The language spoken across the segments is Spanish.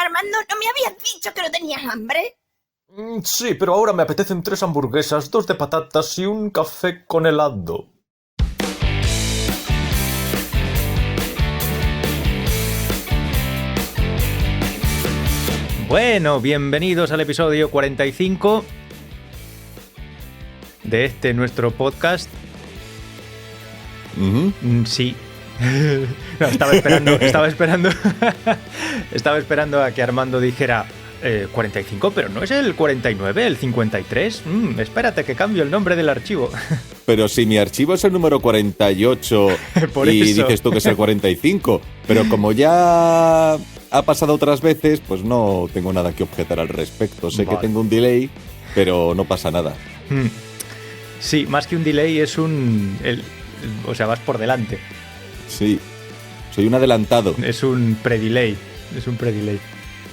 Armando, ¿no me habías dicho que no tenías hambre? Sí, pero ahora me apetecen 3 hamburguesas, 2 de patatas y un café con helado. Bueno, bienvenidos al episodio 45 de este nuestro podcast. Sí. No, estaba esperando a que Armando dijera 45, pero no es el 49, el 53. Espérate que cambio el nombre del archivo. Pero si mi archivo es el número 48 Por y eso. dices tú que es el 45, pero como ya ha pasado otras veces, pues no tengo nada que objetar al respecto. Sé Vale. que tengo un delay, pero no pasa nada. Sí, más que un delay es o sea, vas por delante. Sí, soy un adelantado. Es un predelay. Es un predelay.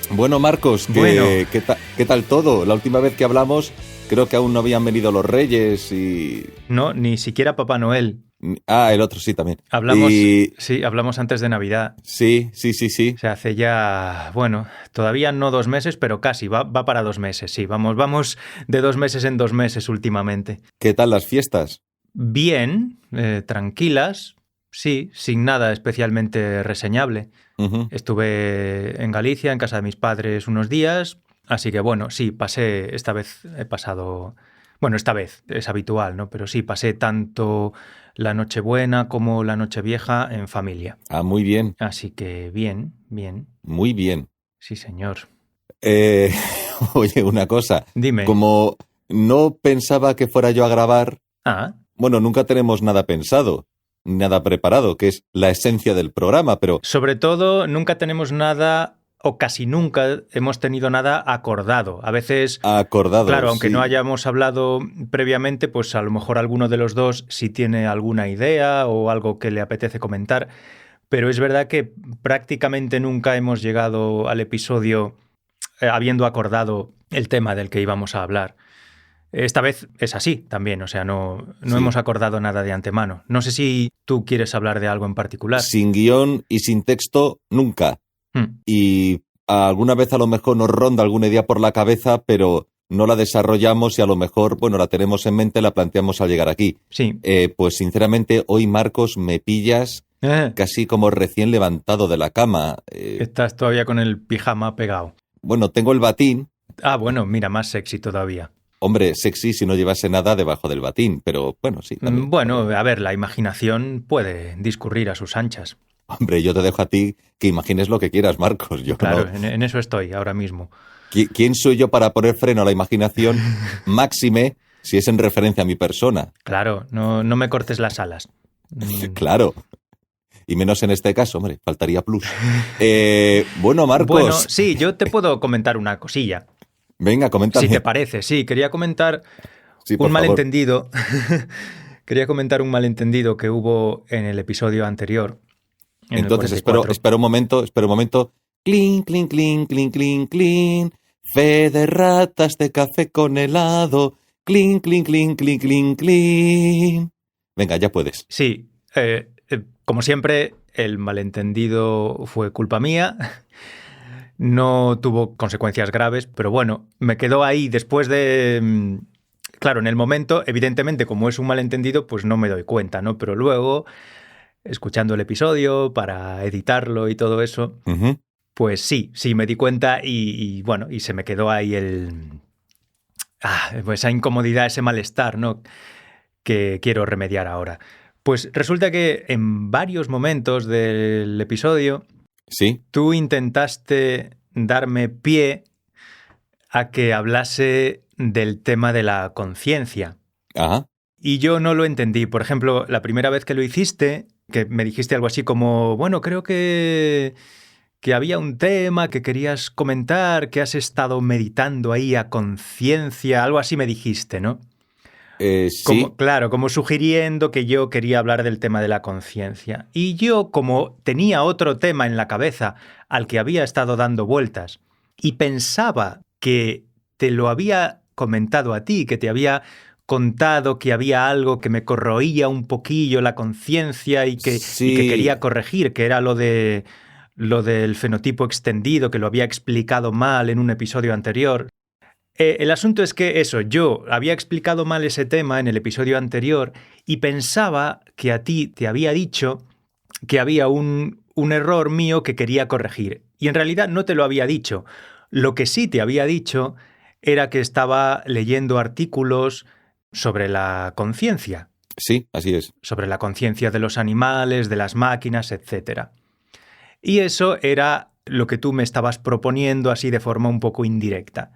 Bueno, Marcos, Bueno. ¿qué tal todo? La última vez que hablamos, creo que aún no habían venido los Reyes y... No, ni siquiera Papá Noel. Ah, el otro sí también. Hablamos antes de Navidad. Sí. O sea, hace ya, bueno, todavía no 2 meses, pero casi, va para 2 meses, sí. Vamos de 2 meses en 2 meses últimamente. ¿Qué tal las fiestas? Bien, tranquilas, sí, sin nada especialmente reseñable. Ujú. Estuve en Galicia, en casa de mis padres, unos días, así que bueno, sí, esta vez es habitual, ¿no? Pero sí, pasé tanto la Nochebuena como la Nochevieja en familia. Ah, muy bien, Así que bien, muy bien. sí señor. Oye, una cosa. Dime. Como no pensaba que fuera yo a grabar, bueno, nunca tenemos nada pensado, nada preparado, que es la esencia del programa, pero Sobre todo, nunca tenemos nada, o casi nunca hemos tenido nada acordado. A veces, acordado. claro, aunque sí. no hayamos hablado previamente, pues a lo mejor alguno de los dos sí tiene alguna idea o algo que le apetece comentar. Pero es verdad que prácticamente nunca hemos llegado al episodio habiendo acordado el tema del que íbamos a hablar. Esta vez es así también, o sea, no Sí. hemos acordado nada de antemano. No sé si tú quieres hablar de algo en particular. Sin guión y sin texto, nunca. Y alguna vez a lo mejor nos ronda alguna idea por la cabeza, pero no la desarrollamos y a lo mejor, bueno, la tenemos en mente, la planteamos al llegar aquí. Sí. Pues sinceramente, hoy, Marcos, me pillas casi como recién levantado de la cama. Estás todavía con el pijama pegado. Bueno, tengo el batín. Ah, bueno, mira, más sexy todavía. Hombre, sexy si no llevase nada debajo del batín, pero bueno, sí. También. Bueno, a ver, la imaginación puede discurrir a sus anchas. Hombre, yo te dejo a ti que imagines lo que quieras, Marcos. Yo Claro, no. en eso estoy ahora mismo. ¿Quién soy yo para poner freno a la imaginación? Máxime si es en referencia a mi persona. Claro, no me cortes las alas. Claro. Y menos en este caso, hombre, faltaría plus. Bueno, Marcos. Bueno, sí, yo te puedo comentar una cosilla. Venga, coméntame. Si te parece, sí, quería comentar Sí, por un favor. malentendido. Quería comentar un malentendido que hubo en el episodio anterior. En Entonces, el 44. espera un momento. Clean, clean, clean, clean, clean, clean. Fe de ratas de café con helado. Clean, clean, clean, clean, clean, clean. Venga, ya puedes. Sí, como siempre, el malentendido fue culpa mía. No tuvo consecuencias graves, pero bueno, me quedó ahí después de... Claro, en el momento, evidentemente, como es un malentendido, pues no me doy cuenta, ¿no? Pero luego, escuchando el episodio para editarlo y todo eso, Ujú. pues sí me di cuenta y bueno, y se me quedó ahí pues esa incomodidad, ese malestar, ¿no? Que quiero remediar ahora. Pues resulta que en varios momentos del episodio Sí. tú intentaste darme pie a que hablase del tema de la conciencia. Ajá. Y yo no lo entendí. Por ejemplo, la primera vez que lo hiciste, que me dijiste algo así como, bueno, creo que había un tema que querías comentar, que has estado meditando ahí a conciencia, algo así me dijiste, ¿no? Sí. Como sugiriendo que yo quería hablar del tema de la conciencia. Y yo, como tenía otro tema en la cabeza al que había estado dando vueltas y pensaba que te lo había comentado a ti, que te había contado que había algo que me corroía un poquillo la conciencia y que Sí. quería corregir, que era lo de lo del fenotipo extendido, que lo había explicado mal en un episodio anterior. El asunto es que yo había explicado mal ese tema en el episodio anterior y pensaba que a ti te había dicho que había un error mío que quería corregir. Y en realidad no te lo había dicho. Lo que sí te había dicho era que estaba leyendo artículos sobre la conciencia. Sí, así es. Sobre la conciencia de los animales, de las máquinas, etc. Y eso era lo que tú me estabas proponiendo así de forma un poco indirecta.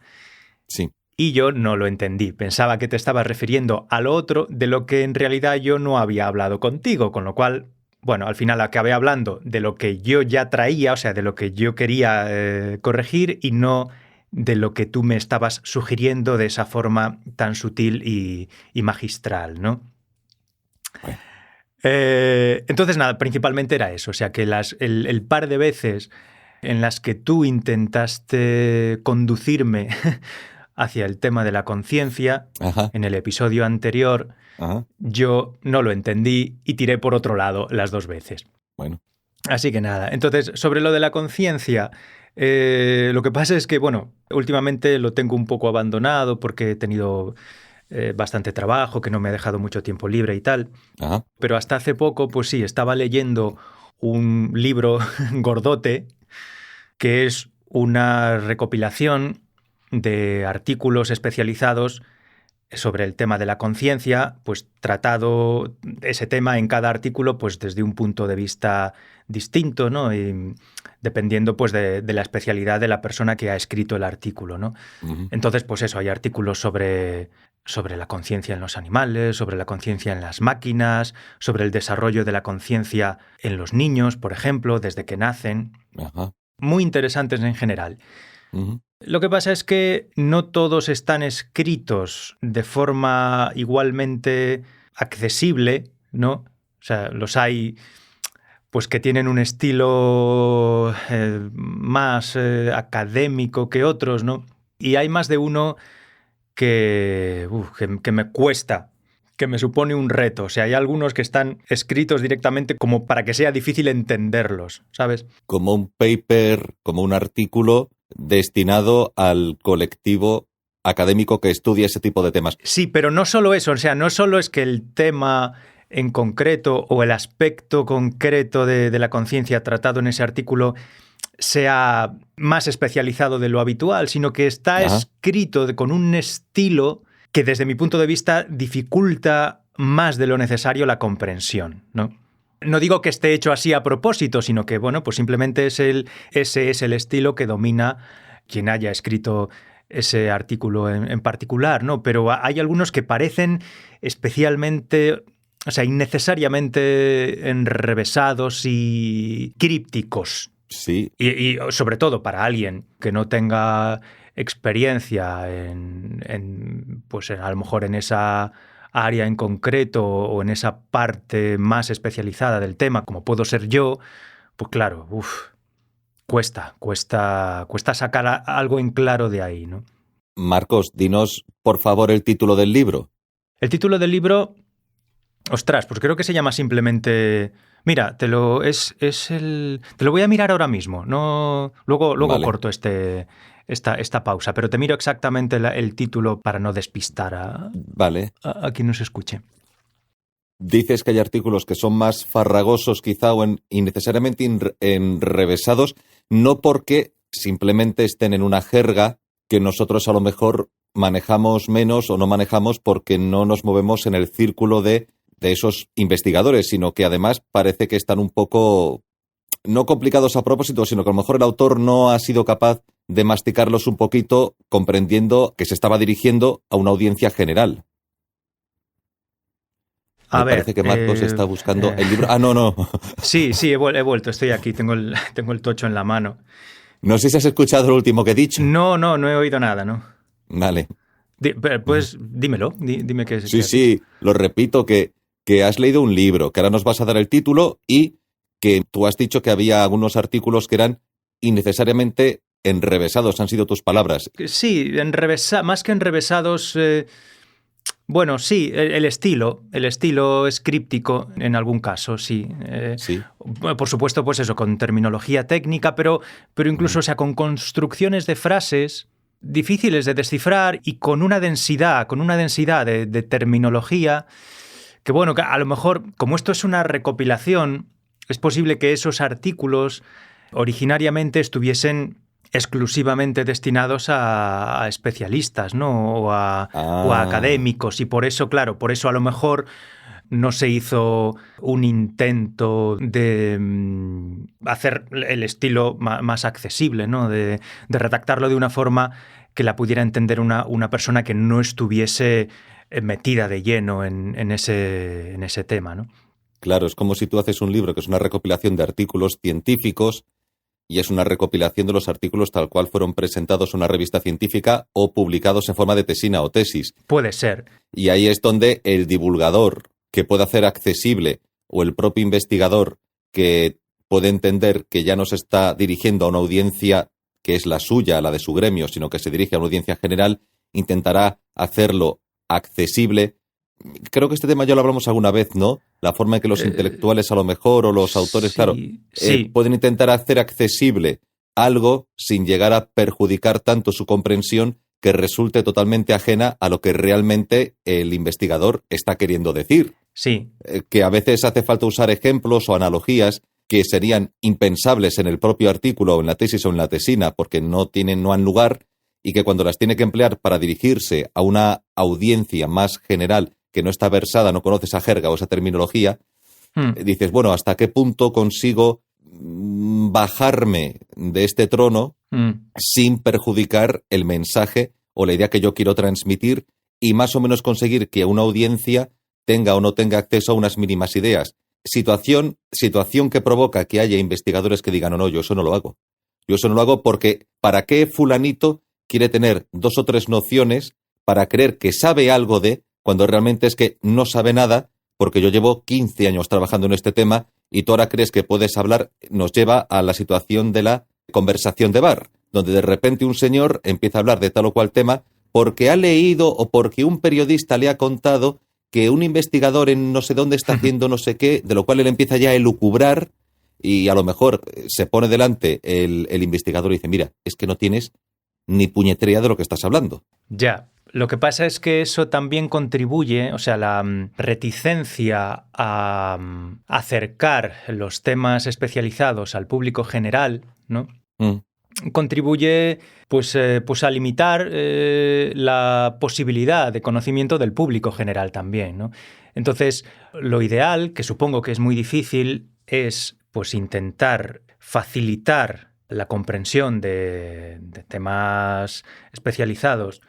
Sí. Y yo no lo entendí. Pensaba que te estabas refiriendo a lo otro, de lo que en realidad yo no había hablado contigo, con lo cual, bueno, al final acabé hablando de lo que yo ya traía, o sea, de lo que yo quería corregir y no de lo que tú me estabas sugiriendo de esa forma tan sutil y magistral, ¿no? Bueno. Entonces, nada, principalmente era eso, o sea, que el par de veces en las que tú intentaste conducirme hacia el tema de la conciencia, en el episodio anterior, yo no lo entendí y tiré por otro lado las 2 veces. Bueno. Así que nada, entonces, sobre lo de la conciencia, lo que pasa es que, bueno, últimamente lo tengo un poco abandonado porque he tenido bastante trabajo, que no me ha dejado mucho tiempo libre y tal. Ajá. Pero hasta hace poco, pues sí, estaba leyendo un libro gordote que es una recopilación de artículos especializados sobre el tema de la conciencia, pues tratado ese tema en cada artículo pues desde un punto de vista distinto, ¿no? Y dependiendo pues de la especialidad de la persona que ha escrito el artículo, ¿no? Uh-huh. Entonces, pues eso, hay artículos sobre la conciencia en los animales, sobre la conciencia en las máquinas, sobre el desarrollo de la conciencia en los niños, por ejemplo, desde que nacen. Ajá. Muy interesantes en general. Uh-huh. Lo que pasa es que no todos están escritos de forma igualmente accesible, ¿no? O sea, los hay pues que tienen un estilo más académico que otros, ¿no? Y hay más de uno que me cuesta, que me supone un reto. O sea, hay algunos que están escritos directamente como para que sea difícil entenderlos, ¿sabes? Como un paper, como un artículo destinado al colectivo académico que estudia ese tipo de temas. Sí, pero no solo eso, o sea, no solo es que el tema en concreto o el aspecto concreto de la conciencia tratado en ese artículo sea más especializado de lo habitual, sino que está escrito con un estilo que desde mi punto de vista dificulta más de lo necesario la comprensión, ¿no? No digo que esté hecho así a propósito, sino que, bueno, pues simplemente ese es el estilo que domina quien haya escrito ese artículo en particular, ¿no? Pero hay algunos que parecen especialmente, o sea, innecesariamente enrevesados y crípticos. Sí. Y sobre todo para alguien que no tenga experiencia pues a lo mejor en esa área en concreto o en esa parte más especializada del tema, como puedo ser yo, pues claro, cuesta sacar algo en claro de ahí, ¿no? Marcos, dinos, por favor, el título del libro. El título del libro, ostras, pues creo que se llama simplemente... Mira, te lo voy a mirar ahora mismo, no, luego Vale. Corto esta pausa, pero te miro exactamente el título para no despistar a quien nos escuche. Dices que hay artículos que son más farragosos quizá o innecesariamente enrevesados, no porque simplemente estén en una jerga que nosotros a lo mejor manejamos menos o no manejamos porque no nos movemos en el círculo de esos investigadores, sino que además parece que están un poco, no complicados a propósito, sino que a lo mejor el autor no ha sido capaz de masticarlos un poquito, comprendiendo que se estaba dirigiendo a una audiencia general. Me parece que Marcos está buscando el libro. Ah, no. Sí, he vuelto, estoy aquí, tengo el tocho en la mano. No sé si has escuchado lo último que he dicho. No he oído nada, ¿no? Vale. Pues dímelo, dime qué es. Sí, lo repito, que has leído un libro, que ahora nos vas a dar el título y que tú has dicho que había algunos artículos que eran innecesariamente enrevesados, han sido tus palabras. Sí, más que enrevesados, Bueno, sí, el estilo es críptico en algún caso, sí. Sí. Por supuesto, pues eso, con terminología técnica, pero incluso, o sea, con construcciones de frases difíciles de descifrar y con una densidad de terminología que, bueno, que a lo mejor, como esto es una recopilación, es posible que esos artículos originariamente estuviesen exclusivamente destinados a especialistas, ¿no? O a académicos, y por eso, claro, por eso a lo mejor no se hizo un intento de hacer el estilo más accesible, ¿no? De redactarlo de una forma que la pudiera entender una persona que no estuviese metida de lleno en ese tema, ¿no? Claro, es como si tú haces un libro que es una recopilación de artículos científicos y es una recopilación de los artículos tal cual fueron presentados en una revista científica o publicados en forma de tesina o tesis. Puede ser. Y ahí es donde el divulgador que puede hacer accesible o el propio investigador que puede entender que ya no se está dirigiendo a una audiencia que es la suya, la de su gremio, sino que se dirige a una audiencia general, intentará hacerlo accesible. Creo que este tema ya lo hablamos alguna vez, ¿no? La forma en que los intelectuales a lo mejor o los autores, sí, claro, sí. Pueden intentar hacer accesible algo sin llegar a perjudicar tanto su comprensión que resulte totalmente ajena a lo que realmente el investigador está queriendo decir. Sí. Que a veces hace falta usar ejemplos o analogías que serían impensables en el propio artículo o en la tesis o en la tesina porque no han lugar, y que cuando las tiene que emplear para dirigirse a una audiencia más general que no está versada, no conoce esa jerga o esa terminología, dices, bueno, ¿hasta qué punto consigo bajarme de este trono sin perjudicar el mensaje o la idea que yo quiero transmitir y más o menos conseguir que una audiencia tenga o no tenga acceso a unas mínimas ideas? Situación que provoca que haya investigadores que digan, no, yo eso no lo hago. Yo eso no lo hago porque ¿para qué fulanito quiere tener 2 o 3 nociones para creer que sabe algo de, cuando realmente es que no sabe nada, porque yo llevo 15 años trabajando en este tema y tú ahora crees que puedes hablar? Nos lleva a la situación de la conversación de bar, donde de repente un señor empieza a hablar de tal o cual tema porque ha leído o porque un periodista le ha contado que un investigador en no sé dónde está haciendo no sé qué, de lo cual él empieza ya a elucubrar y a lo mejor se pone delante el investigador y dice, mira, es que no tienes ni puñetera de lo que estás hablando. Ya. Lo que pasa es que eso también contribuye, o sea, la reticencia a acercar los temas especializados al público general, ¿no? Contribuye pues a limitar la posibilidad de conocimiento del público general también, ¿no? Entonces, lo ideal, que supongo que es muy difícil, es pues intentar facilitar la comprensión de temas especializados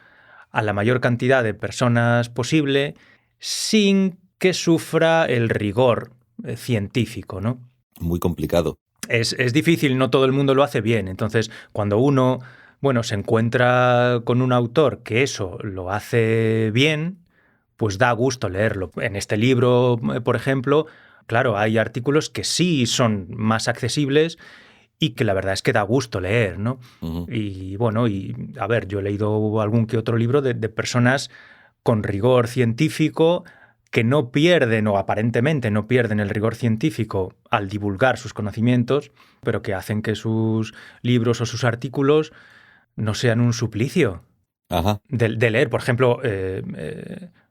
a la mayor cantidad de personas posible sin que sufra el rigor científico, ¿no? Muy complicado. Es difícil, no todo el mundo lo hace bien. Entonces, cuando uno, se encuentra con un autor que eso lo hace bien, pues da gusto leerlo. En este libro, por ejemplo, claro, hay artículos que sí son más accesibles y que la verdad es que da gusto leer, ¿no? Uh-huh. Y a ver, yo he leído algún que otro libro de personas con rigor científico que no pierden, o aparentemente no pierden el rigor científico al divulgar sus conocimientos, pero que hacen que sus libros o sus artículos no sean un suplicio. Ajá. De leer. Por ejemplo,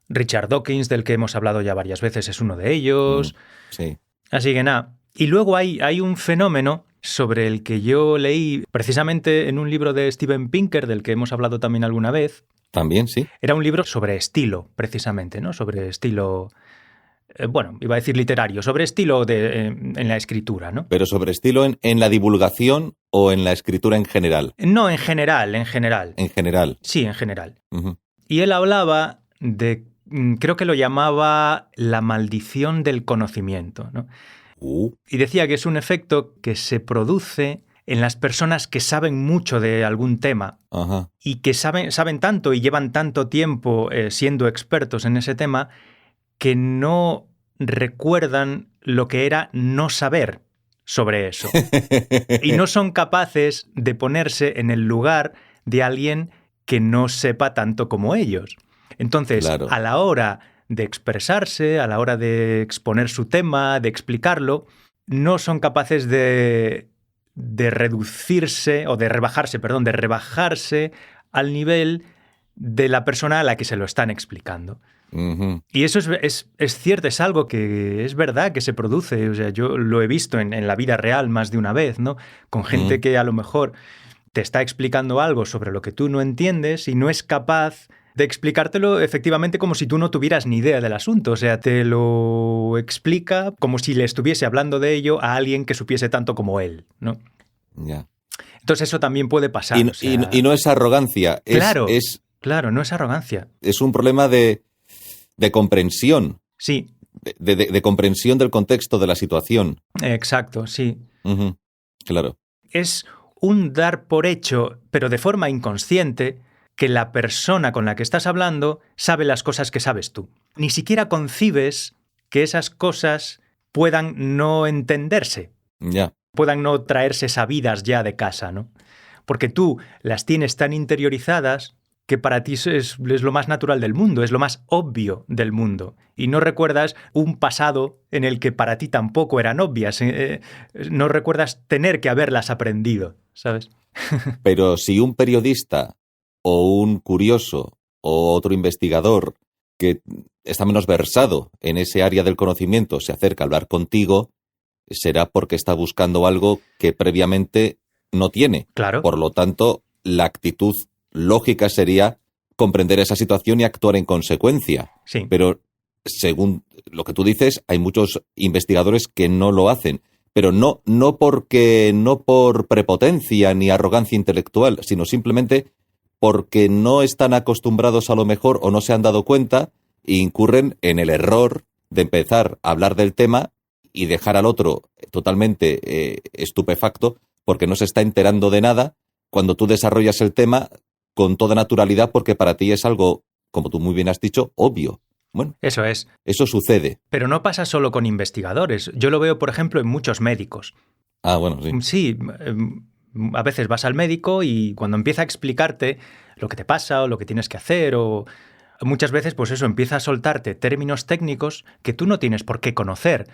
Richard Dawkins, del que hemos hablado ya varias veces, es uno de ellos. Sí. Así que nada. Y luego hay un fenómeno sobre el que yo leí precisamente en un libro de Steven Pinker, del que hemos hablado también alguna vez. También, sí. Era un libro sobre estilo, precisamente, ¿no? Sobre estilo, iba a decir literario, sobre estilo en la escritura, ¿no? ¿Pero sobre estilo en la divulgación o en la escritura en general? No, en general. ¿En general? Sí, en general. Uh-huh. Y él hablaba de, creo que lo llamaba la maldición del conocimiento, ¿no? Y decía que es un efecto que se produce en las personas que saben mucho de algún tema. Ajá. Y que saben tanto y llevan tanto tiempo siendo expertos en ese tema que no recuerdan lo que era no saber sobre eso. Y no son capaces de ponerse en el lugar de alguien que no sepa tanto como ellos. Entonces, Claro. a la hora de expresarse, a la hora de exponer su tema, de explicarlo, no son capaces de reducirse, o de rebajarse al nivel de la persona a la que se lo están explicando. Ujú. Y eso es cierto, es algo que es verdad que se produce. O sea, yo lo he visto en la vida real más de una vez, ¿no? Con gente que a lo mejor te está explicando algo sobre lo que tú no entiendes y no es capaz de explicártelo efectivamente como si tú no tuvieras ni idea del asunto. O sea, te lo explica como si le estuviese hablando de ello a alguien que supiese tanto como él, ¿no? Ya. Entonces eso también puede pasar. Y, o sea, y no es arrogancia, claro, no es arrogancia. es un problema de comprensión, Sí, de comprensión del contexto de la situación. exacto, sí. Ujú. Claro. Es un dar por hecho, pero de forma inconsciente, que la persona con la que estás hablando sabe las cosas que sabes tú. Ni siquiera concibes que esas cosas puedan no entenderse, Ya. puedan no traerse sabidas ya de casa, ¿no? Porque tú las tienes tan interiorizadas que para ti es lo más natural del mundo, es lo más obvio del mundo. Y no recuerdas un pasado en el que para ti tampoco eran obvias. No recuerdas tener que haberlas aprendido, ¿sabes? Pero si un periodista o un curioso o otro investigador que está menos versado en ese área del conocimiento se acerca a hablar contigo, será porque está buscando algo que previamente no tiene. Claro. Por lo tanto, la actitud lógica sería comprender esa situación y actuar en consecuencia. Sí. Pero según lo que tú dices, hay muchos investigadores que no lo hacen. Pero no por prepotencia ni arrogancia intelectual, sino simplemente porque no están acostumbrados a lo mejor o no se han dado cuenta e incurren en el error de empezar a hablar del tema y dejar al otro totalmente estupefacto porque no se está enterando de nada cuando tú desarrollas el tema con toda naturalidad porque para ti es algo, como tú muy bien has dicho, obvio. Bueno, eso es. Eso sucede. Pero no pasa solo con investigadores. Yo lo veo, por ejemplo, en muchos médicos. Ah, bueno, sí. Sí, a veces vas al médico y cuando empieza a explicarte lo que te pasa o lo que tienes que hacer o muchas veces, pues eso, empieza a soltarte términos técnicos que tú no tienes por qué conocer.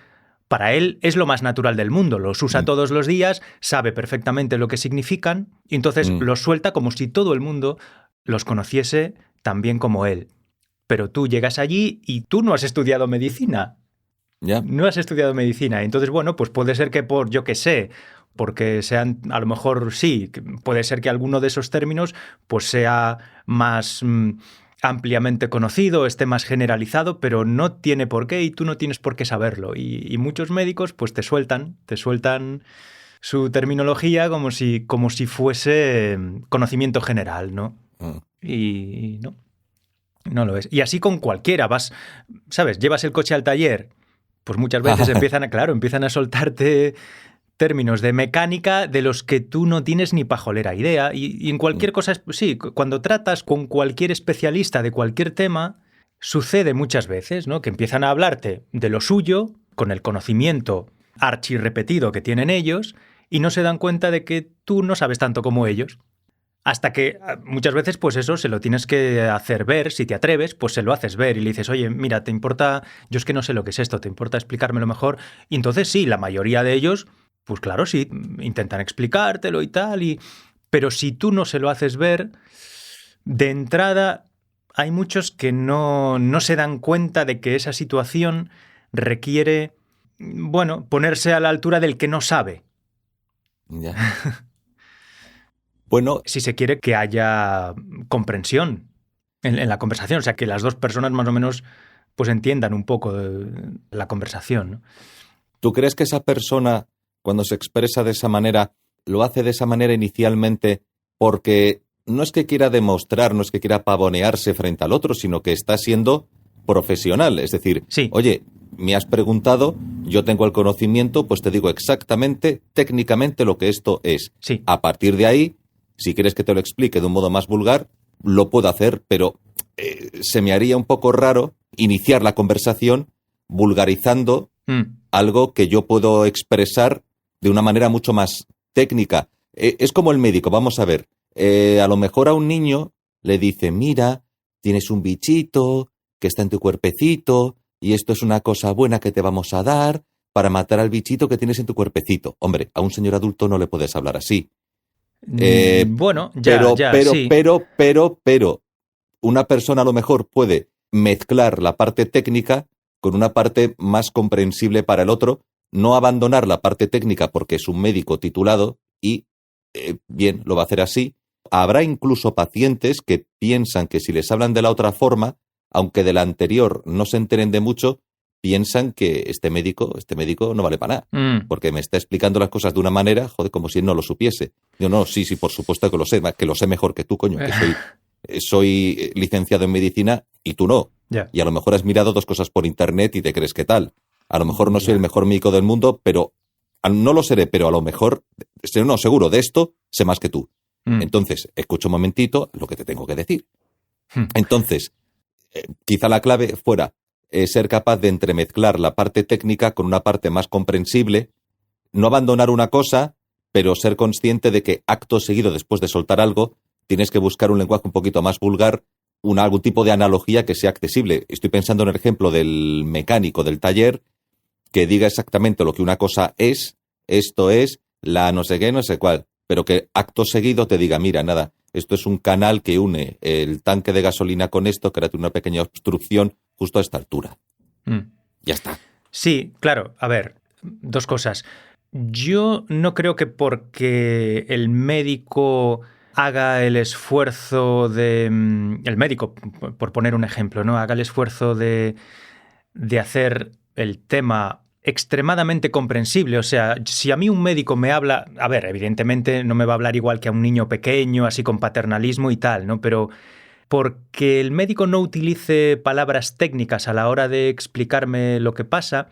Para él es lo más natural del mundo, los usa todos los días, sabe perfectamente lo que significan y entonces los suelta como si todo el mundo los conociese tan bien como él. Pero tú llegas allí y tú no has estudiado medicina. Ya. No has estudiado medicina. Entonces, bueno, pues puede ser que por, yo qué sé, porque sean, a lo mejor sí, puede ser que alguno de esos términos pues sea más ampliamente conocido, esté más generalizado, pero no tiene por qué y tú no tienes por qué saberlo. Y muchos médicos pues te sueltan su terminología como si fuese conocimiento general, ¿no? Y no. No lo es. Y así con cualquiera. Vas, ¿sabes? Llevas el coche al taller, pues muchas veces empiezan a soltarte términos de mecánica de los que tú no tienes ni pajolera idea. Y en cualquier cosa, sí, cuando tratas con cualquier especialista de cualquier tema, sucede muchas veces, ¿no? Que empiezan a hablarte de lo suyo, con el conocimiento archirrepetido que tienen ellos, y no se dan cuenta de que tú no sabes tanto como ellos. Hasta que muchas veces, pues eso, se lo tienes que hacer ver, si te atreves, pues se lo haces ver y le dices, oye, mira, ¿te importa? Yo es que no sé lo que es esto, ¿te importa explicármelo mejor? Y entonces sí, la mayoría de ellos, pues claro, sí, intentan explicártelo y tal, pero si tú no se lo haces ver, de entrada hay muchos que no se dan cuenta de que esa situación requiere, bueno, ponerse a la altura del que no sabe. Ya. Bueno, si se quiere que haya comprensión en la conversación, o sea, que las dos personas más o menos pues entiendan un poco la conversación, ¿no? ¿Tú crees que esa persona, cuando se expresa de esa manera, lo hace de esa manera inicialmente porque no es que quiera demostrar, no es que quiera pavonearse frente al otro, sino que está siendo profesional? Es decir, sí. Oye, me has preguntado, yo tengo el conocimiento, pues te digo exactamente, técnicamente lo que esto es. Sí. A partir de ahí, si quieres que te lo explique de un modo más vulgar, lo puedo hacer, pero se me haría un poco raro iniciar la conversación vulgarizando algo que yo puedo expresar de una manera mucho más técnica. Es como el médico, vamos a ver. A lo mejor a un niño le dice, mira, tienes un bichito que está en tu cuerpecito y esto es una cosa buena que te vamos a dar para matar al bichito que tienes en tu cuerpecito. Hombre, a un señor adulto no le puedes hablar así. Bueno, ya, sí. Pero, una persona a lo mejor puede mezclar la parte técnica con una parte más comprensible para el otro, no abandonar la parte técnica porque es un médico titulado y, bien, lo va a hacer así. Habrá incluso pacientes que piensan que si les hablan de la otra forma, aunque de la anterior no se enteren de mucho, piensan que este médico no vale para nada, porque me está explicando las cosas de una manera, joder, como si él no lo supiese. Yo, no, sí, por supuesto que lo sé mejor que tú, coño, que soy licenciado en medicina y tú no. Yeah. Y a lo mejor has mirado 2 cosas por internet y te crees que tal. A lo mejor no soy el mejor médico del mundo, pero no lo seré, pero a lo mejor, no, seguro, de esto sé más que tú. Entonces, escucha un momentito lo que te tengo que decir. Entonces, quizá la clave fuera ser capaz de entremezclar la parte técnica con una parte más comprensible, no abandonar una cosa, pero ser consciente de que acto seguido, después de soltar algo, tienes que buscar un lenguaje un poquito más vulgar, algún tipo de analogía que sea accesible. Estoy pensando en el ejemplo del mecánico del taller, que diga exactamente lo que una cosa es, esto es, la no sé qué, no sé cuál, pero que acto seguido te diga, mira, nada, esto es un canal que une el tanque de gasolina con esto, que ahora tiene una pequeña obstrucción justo a esta altura. Ya está. Sí, claro. A ver, 2 cosas. Yo no creo que porque el médico haga el esfuerzo de... El médico, por poner un ejemplo, ¿no? Haga el esfuerzo de hacer el tema extremadamente comprensible. O sea, si a mí un médico me habla... A ver, evidentemente no me va a hablar igual que a un niño pequeño, así con paternalismo y tal, ¿no? Pero porque el médico no utilice palabras técnicas a la hora de explicarme lo que pasa,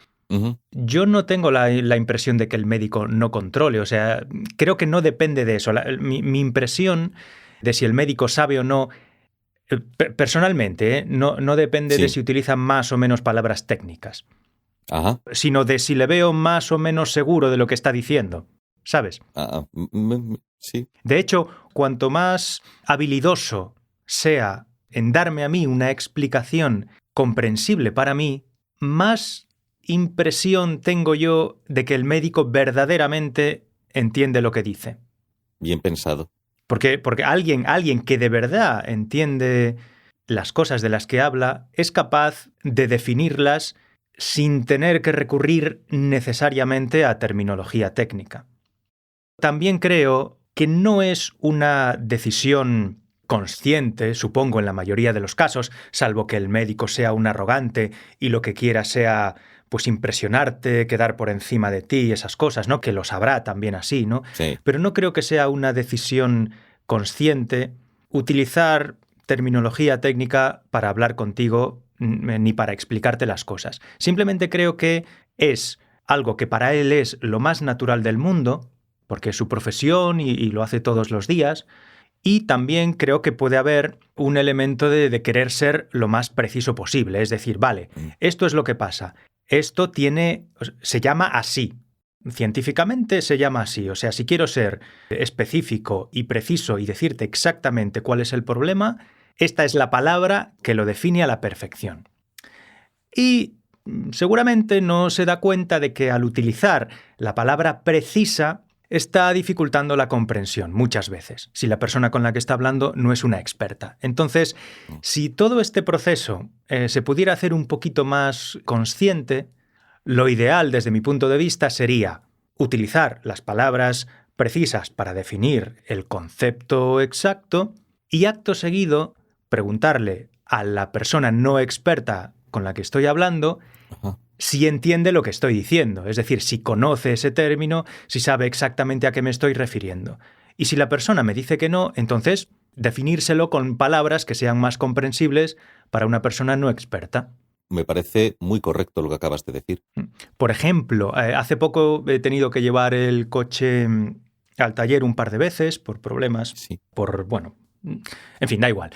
yo no tengo la impresión de que el médico no controle. O sea, creo que no depende de eso. Mi impresión de si el médico sabe o no, personalmente, no depende de si utiliza más o menos palabras técnicas, sino de si le veo más o menos seguro de lo que está diciendo, ¿sabes? Sí. De hecho, cuanto más habilidoso sea en darme a mí una explicación comprensible para mí, más impresión tengo yo de que el médico verdaderamente entiende lo que dice. Bien pensado. Porque alguien que de verdad entiende las cosas de las que habla es capaz de definirlas sin tener que recurrir necesariamente a terminología técnica. También creo que no es una decisión consciente, supongo en la mayoría de los casos, salvo que el médico sea un arrogante y lo que quiera sea pues impresionarte, quedar por encima de ti y esas cosas, ¿no? Que lo sabrá también así, ¿no? Sí. Pero no creo que sea una decisión consciente utilizar terminología técnica para hablar contigo ni para explicarte las cosas. Simplemente creo que es algo que para él es lo más natural del mundo, porque es su profesión y lo hace todos los días. Y también creo que puede haber un elemento de querer ser lo más preciso posible. Es decir, vale, esto es lo que pasa. Esto se llama así. Científicamente se llama así. O sea, si quiero ser específico y preciso y decirte exactamente cuál es el problema, esta es la palabra que lo define a la perfección. Y seguramente no se da cuenta de que al utilizar la palabra precisa está dificultando la comprensión muchas veces, si la persona con la que está hablando no es una experta. Entonces, si todo este proceso se pudiera hacer un poquito más consciente, lo ideal desde mi punto de vista sería utilizar las palabras precisas para definir el concepto exacto y acto seguido preguntarle a la persona no experta con la que estoy hablando si entiende lo que estoy diciendo, es decir, si conoce ese término, si sabe exactamente a qué me estoy refiriendo. Y si la persona me dice que no, entonces definírselo con palabras que sean más comprensibles para una persona no experta. Me parece muy correcto lo que acabas de decir. Por ejemplo, hace poco he tenido que llevar el coche al taller un par de veces por problemas, en fin, da igual.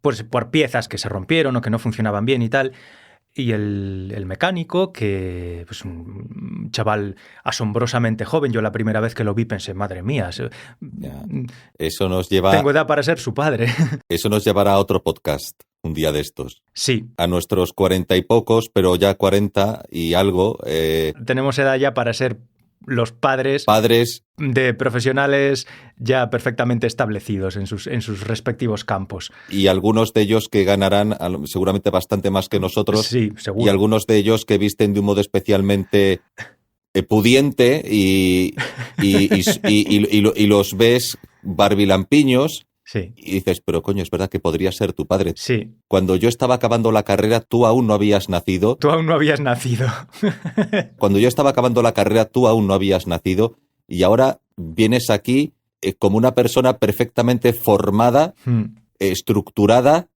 Pues por piezas que se rompieron o que no funcionaban bien y tal. y el mecánico, que pues un chaval asombrosamente joven. Yo la primera vez que lo vi pensé, madre mía, Ya. Eso nos lleva, tengo edad para ser su padre. eso nos llevará a otro podcast un día de estos. Sí, A nuestros 40 y pocos, pero ya 40 y algo, tenemos edad ya para ser los padres padres de profesionales ya perfectamente establecidos en sus respectivos campos. y algunos de ellos que ganarán seguramente bastante más que nosotros. Sí, Y seguro. algunos de ellos que visten de un modo especialmente pudiente y los ves barbilampiños Sí, y dices, pero coño, es verdad que podría ser tu padre. sí. Cuando yo estaba acabando la carrera, tú aún no habías nacido. Tú aún no habías nacido. Cuando yo estaba acabando la carrera, tú aún no habías nacido y ahora vienes aquí como una persona perfectamente formada, estructurada,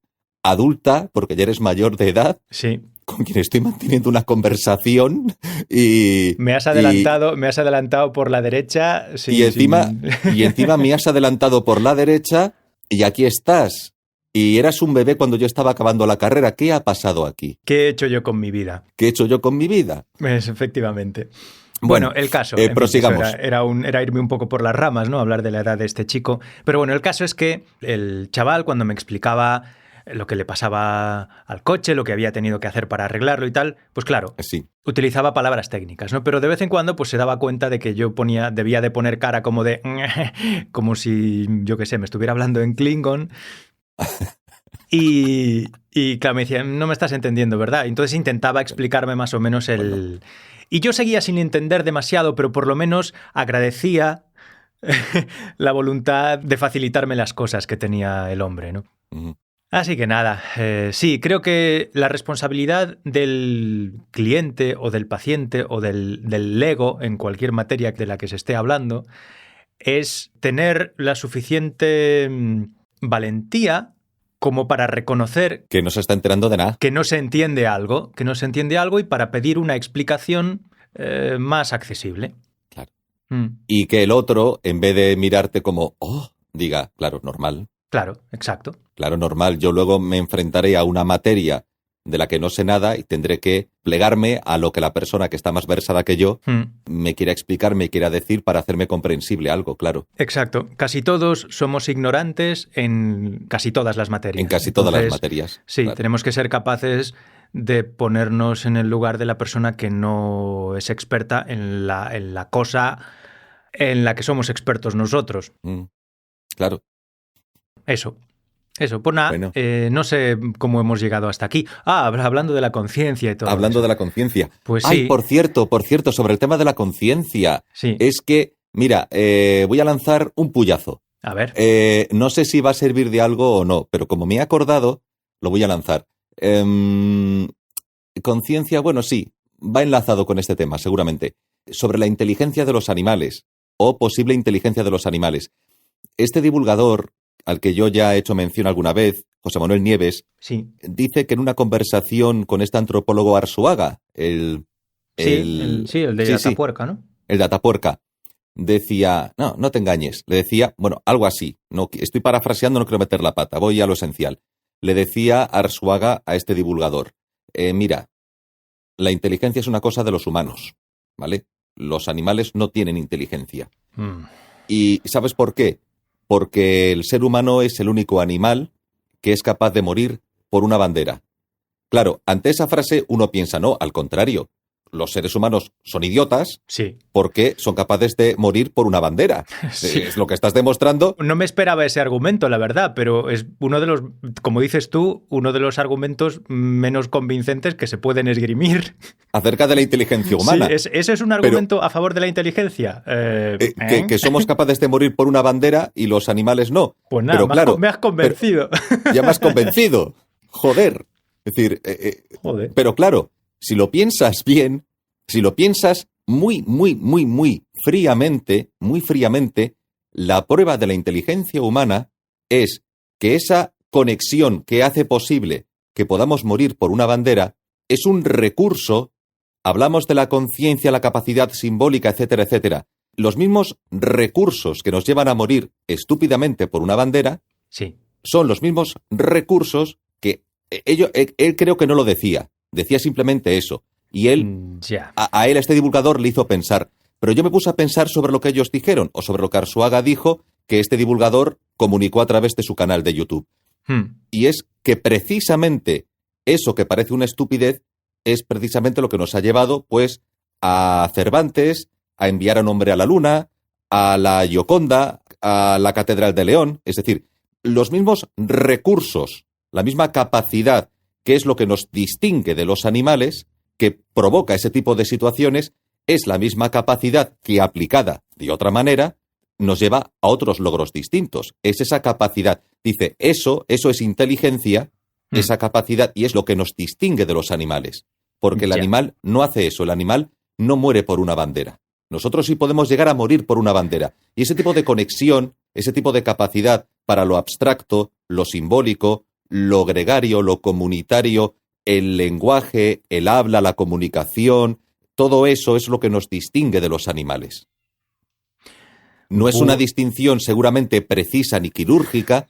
adulta, porque ya eres mayor de edad, Sí. con quien estoy manteniendo una conversación y... Me has adelantado por la derecha. Y encima me has adelantado por la derecha y aquí estás. Y eras un bebé cuando yo estaba acabando la carrera. ¿Qué ha pasado aquí? ¿Qué he hecho yo con mi vida? ¿Qué he hecho yo con mi vida? Efectivamente. Bueno, el caso. En fin, prosigamos. eso era irme un poco por las ramas, ¿no? Hablar de la edad de este chico. Pero bueno, el caso es que el chaval, cuando me explicaba lo que le pasaba al coche, lo que había tenido que hacer para arreglarlo y tal, pues claro, Sí. utilizaba palabras técnicas, ¿no? Pero de vez en cuando pues se daba cuenta de que yo debía de poner cara como de como si, yo qué sé, me estuviera hablando en Klingon. Y claro, me decía, no me estás entendiendo, ¿verdad? Entonces intentaba explicarme más o menos el... Y yo seguía sin entender demasiado, pero por lo menos agradecía la voluntad de facilitarme las cosas que tenía el hombre, ¿no? Ujú. Así que nada, sí, creo que la responsabilidad del cliente o del paciente o del ego en cualquier materia de la que se esté hablando es tener la suficiente valentía como para reconocer Que no se está enterando de nada. que no se entiende algo, y para pedir una explicación más accesible. Claro. Mm, Y que el otro, en vez de mirarte como, oh, diga, claro, normal. claro, exacto. Claro, normal. Yo luego me enfrentaré a una materia de la que no sé nada y tendré que plegarme a lo que la persona que está más versada que yo Mm. me quiera explicar, me quiera decir para hacerme comprensible algo, claro. Exacto. Casi todos somos ignorantes en casi todas las materias. En casi todas las Entonces, materias. Sí, claro. tenemos que ser capaces de ponernos en el lugar de la persona que no es experta en la cosa en la que somos expertos nosotros. Claro. Eso, pues nada, Bueno. no sé cómo hemos llegado hasta aquí. Hablando de la conciencia y todo Hablando eso. de la conciencia. Pues Ay, sí. por cierto, sobre el tema de la conciencia. Sí. Es que, mira, voy a lanzar un puyazo. A ver. No sé si va a servir de algo o no, pero como me he acordado, lo voy a lanzar. Conciencia, bueno, sí, va enlazado con este tema, seguramente. Sobre la inteligencia de los animales, o posible inteligencia de los animales. Este divulgador, al que yo ya he hecho mención alguna vez, José Manuel Nieves, Sí. dice que en una conversación con este antropólogo Arzuaga, el de Atapuerca, ¿no? el de Atapuerca, decía, no te engañes, le decía, bueno, algo así, no, estoy parafraseando, no quiero meter la pata, voy a lo esencial. Le decía Arzuaga a este divulgador, mira, la inteligencia es una cosa de los humanos, ¿vale? Los animales no tienen inteligencia. ¿Y sabes por qué? Porque el ser humano es el único animal que es capaz de morir por una bandera. Claro, ante esa frase uno piensa, no, al contrario, los seres humanos son idiotas Sí. porque son capaces de morir por una bandera. Sí. Es lo que estás demostrando. No me esperaba ese argumento, la verdad, pero es uno de los, como dices tú, uno de los argumentos menos convincentes que se pueden esgrimir. Acerca de la inteligencia humana. Sí, ¿ese es un argumento a favor de la inteligencia? Que somos capaces de morir por una bandera y los animales no. Pues nada, pero, claro, me has convencido. Ya me has convencido. Joder. Es decir, Joder. pero claro, si lo piensas bien, si lo piensas muy fríamente, la prueba de la inteligencia humana es que esa conexión que hace posible que podamos morir por una bandera es un recurso. Hablamos de la conciencia, la capacidad simbólica, etcétera, etcétera. Los mismos recursos que nos llevan a morir estúpidamente por una bandera Sí. son los mismos recursos que él creo que no lo decía. Decía simplemente eso. Y él, Ya. a él, a este divulgador, le hizo pensar. Pero yo me puse a pensar sobre lo que ellos dijeron, o sobre lo que Arzuaga dijo que este divulgador comunicó a través de su canal de YouTube. Y es que precisamente eso que parece una estupidez es precisamente lo que nos ha llevado, pues, a Cervantes, a enviar a un hombre a la luna, a la Gioconda, a la Catedral de León. Es decir, los mismos recursos, la misma capacidad, que es lo que nos distingue de los animales, que provoca ese tipo de situaciones, es la misma capacidad que, aplicada de otra manera, nos lleva a otros logros distintos. Es esa capacidad. Dice, eso es inteligencia, esa capacidad, y es lo que nos distingue de los animales. Porque el animal no hace eso, el animal no muere por una bandera. Nosotros sí podemos llegar a morir por una bandera. Y ese tipo de conexión, ese tipo de capacidad para lo abstracto, lo simbólico, lo gregario, lo comunitario, el lenguaje, el habla, la comunicación, todo eso es lo que nos distingue de los animales. No es una distinción seguramente precisa ni quirúrgica.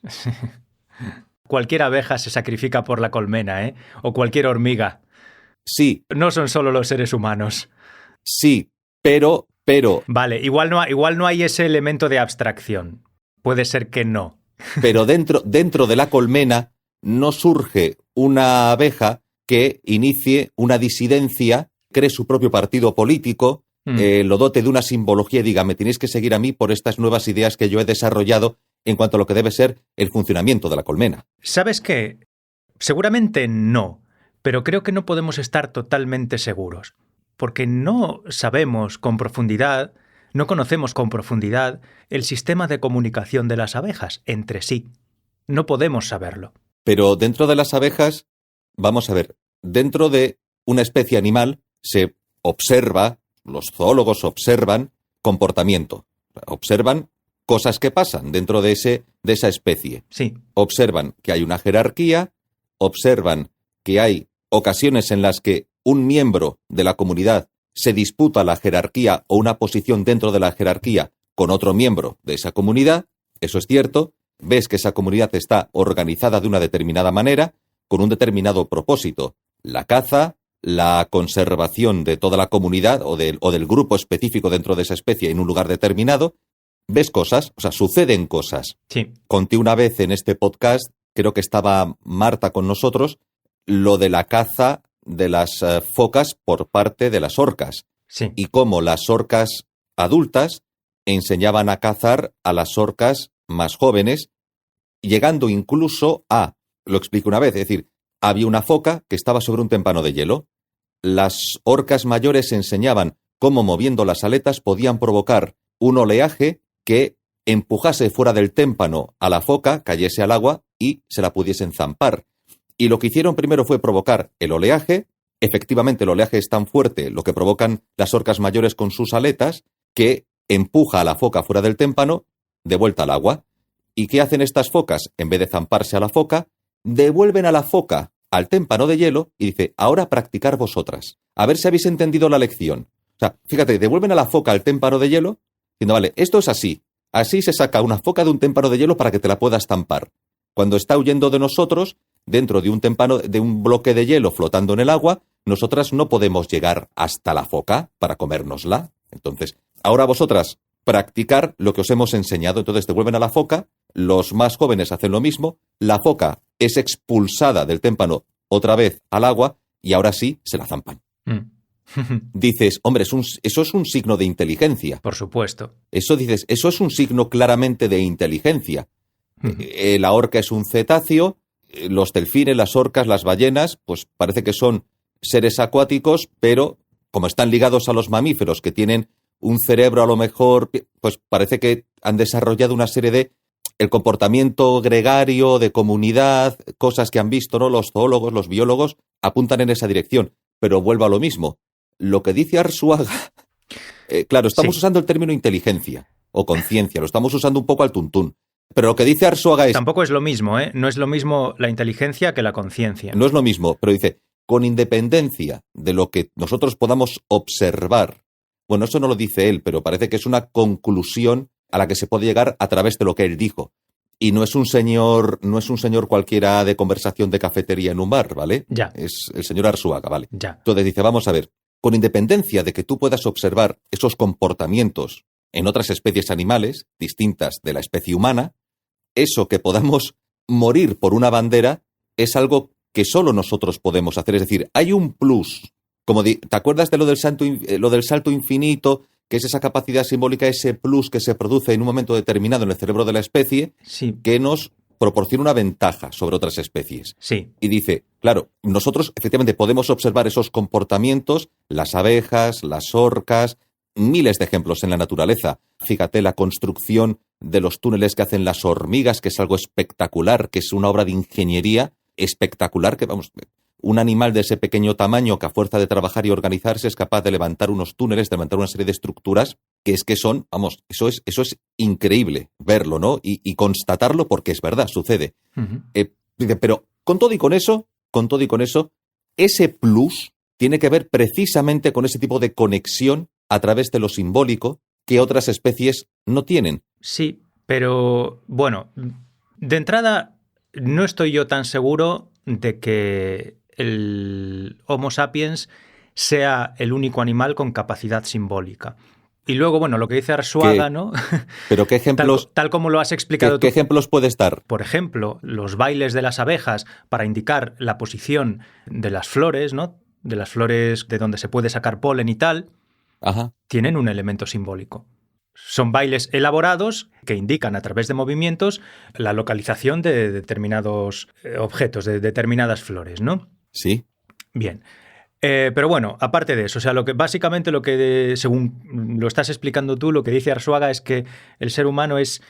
Cualquier abeja se sacrifica por la colmena, ¿eh? O cualquier hormiga. Sí. No son solo los seres humanos. Sí, pero... Vale, igual no hay ese elemento de abstracción. Puede ser que no. Pero dentro de la colmena no surge una abeja que inicie una disidencia, cree su propio partido político, lo dote de una simbología y diga, me tenéis que seguir a mí por estas nuevas ideas que yo he desarrollado en cuanto a lo que debe ser el funcionamiento de la colmena. ¿Sabes qué? Seguramente no, pero creo que no podemos estar totalmente seguros, porque no sabemos con profundidad, no conocemos con profundidad el sistema de comunicación de las abejas entre sí. No podemos saberlo. Pero dentro de las abejas, vamos a ver, dentro de una especie animal se observa, los zoólogos observan comportamiento, observan cosas que pasan dentro de esa especie. Sí. Observan que hay una jerarquía, observan que hay ocasiones en las que un miembro de la comunidad se disputa la jerarquía o una posición dentro de la jerarquía con otro miembro de esa comunidad, eso es cierto, ves que esa comunidad está organizada de una determinada manera, con un determinado propósito, la caza, la conservación de toda la comunidad o del grupo específico dentro de esa especie en un lugar determinado, ves cosas, o sea, suceden cosas. Sí. Conté una vez en este podcast, creo que estaba Marta con nosotros, lo de la caza de las focas por parte de las orcas. Sí. Y cómo las orcas adultas enseñaban a cazar a las orcas más jóvenes, llegando incluso a, lo explico una vez, es decir, había una foca que estaba sobre un témpano de hielo. Las orcas mayores enseñaban cómo moviendo las aletas podían provocar un oleaje que empujase fuera del témpano a la foca, cayese al agua y se la pudiesen zampar. Y lo que hicieron primero fue provocar el oleaje. Efectivamente, el oleaje es tan fuerte, lo que provocan las orcas mayores con sus aletas, que empuja a la foca fuera del témpano, de vuelta al agua. ¿Y qué hacen estas focas? En vez de zamparse a la foca, devuelven a la foca al témpano de hielo y dice, ahora practicar vosotras. A ver si habéis entendido la lección. O sea, fíjate, devuelven a la foca al témpano de hielo, diciendo, vale, esto es así. Así se saca una foca de un témpano de hielo para que te la puedas zampar. Cuando está huyendo de nosotros, dentro de un témpano, de un bloque de hielo flotando en el agua, nosotras no podemos llegar hasta la foca para comérnosla. Entonces, ahora vosotras practicar lo que os hemos enseñado. Entonces devuelven a la foca, los más jóvenes hacen lo mismo, la foca es expulsada del témpano otra vez al agua y ahora sí se la zampan. Dices, hombre, eso es un signo de inteligencia. Por supuesto. Eso es un signo claramente de inteligencia. La orca es un cetáceo, los delfines, las orcas, las ballenas, pues parece que son seres acuáticos, pero como están ligados a los mamíferos que tienen un cerebro a lo mejor, pues parece que han desarrollado una serie de el comportamiento gregario, de comunidad, cosas que han visto, ¿no? Los zoólogos, los biólogos apuntan en esa dirección, pero vuelvo a lo mismo. Lo que dice Arzuaga, claro, estamos usando el término inteligencia o conciencia, lo estamos usando un poco al tuntún. Pero lo que dice Arzuaga es... Tampoco es lo mismo, ¿eh? No es lo mismo la inteligencia que la conciencia. No es lo mismo, pero dice, con independencia de lo que nosotros podamos observar. Bueno, eso no lo dice él, pero parece que es una conclusión a la que se puede llegar a través de lo que él dijo. Y no es un señor cualquiera de conversación de cafetería en un bar, ¿vale? Ya. Es el señor Arzuaga, ¿vale? Ya. Entonces dice, vamos a ver, con independencia de que tú puedas observar esos comportamientos en otras especies animales distintas de la especie humana, eso que podamos morir por una bandera es algo que solo nosotros podemos hacer. Es decir, hay un plus. ¿Te acuerdas de lo del salto infinito? Que es esa capacidad simbólica, ese plus que se produce en un momento determinado en el cerebro de la especie, Sí. que nos proporciona una ventaja sobre otras especies. Sí. Y dice, claro, nosotros efectivamente podemos observar esos comportamientos, las abejas, las orcas, miles de ejemplos en la naturaleza. Fíjate la construcción de los túneles que hacen las hormigas, que es algo espectacular, que es una obra de ingeniería espectacular, que vamos, un animal de ese pequeño tamaño que a fuerza de trabajar y organizarse es capaz de levantar unos túneles, de levantar una serie de estructuras que son, vamos, eso es increíble verlo, ¿no? Y constatarlo porque es verdad, sucede. Uh-huh. Pero con todo y con eso, ese plus tiene que ver precisamente con ese tipo de conexión a través de lo simbólico que otras especies no tienen. Sí, pero bueno, de entrada no estoy yo tan seguro de que el Homo sapiens sea el único animal con capacidad simbólica. Y luego, bueno, lo que dice Arzuaga, ¿no? Pero ¿qué ejemplos? Tal como lo has explicado tú. ¿Qué ejemplos puedes dar? Por ejemplo, los bailes de las abejas para indicar la posición de las flores, ¿no? De las flores de donde se puede sacar polen y tal, Ajá. tienen un elemento simbólico. Son bailes elaborados que indican a través de movimientos la localización de determinados objetos, de determinadas flores, ¿no? Sí. Bien. Pero bueno, aparte de eso, o sea, básicamente lo que, según lo estás explicando tú, lo que dice Arzuaga es que el ser humano es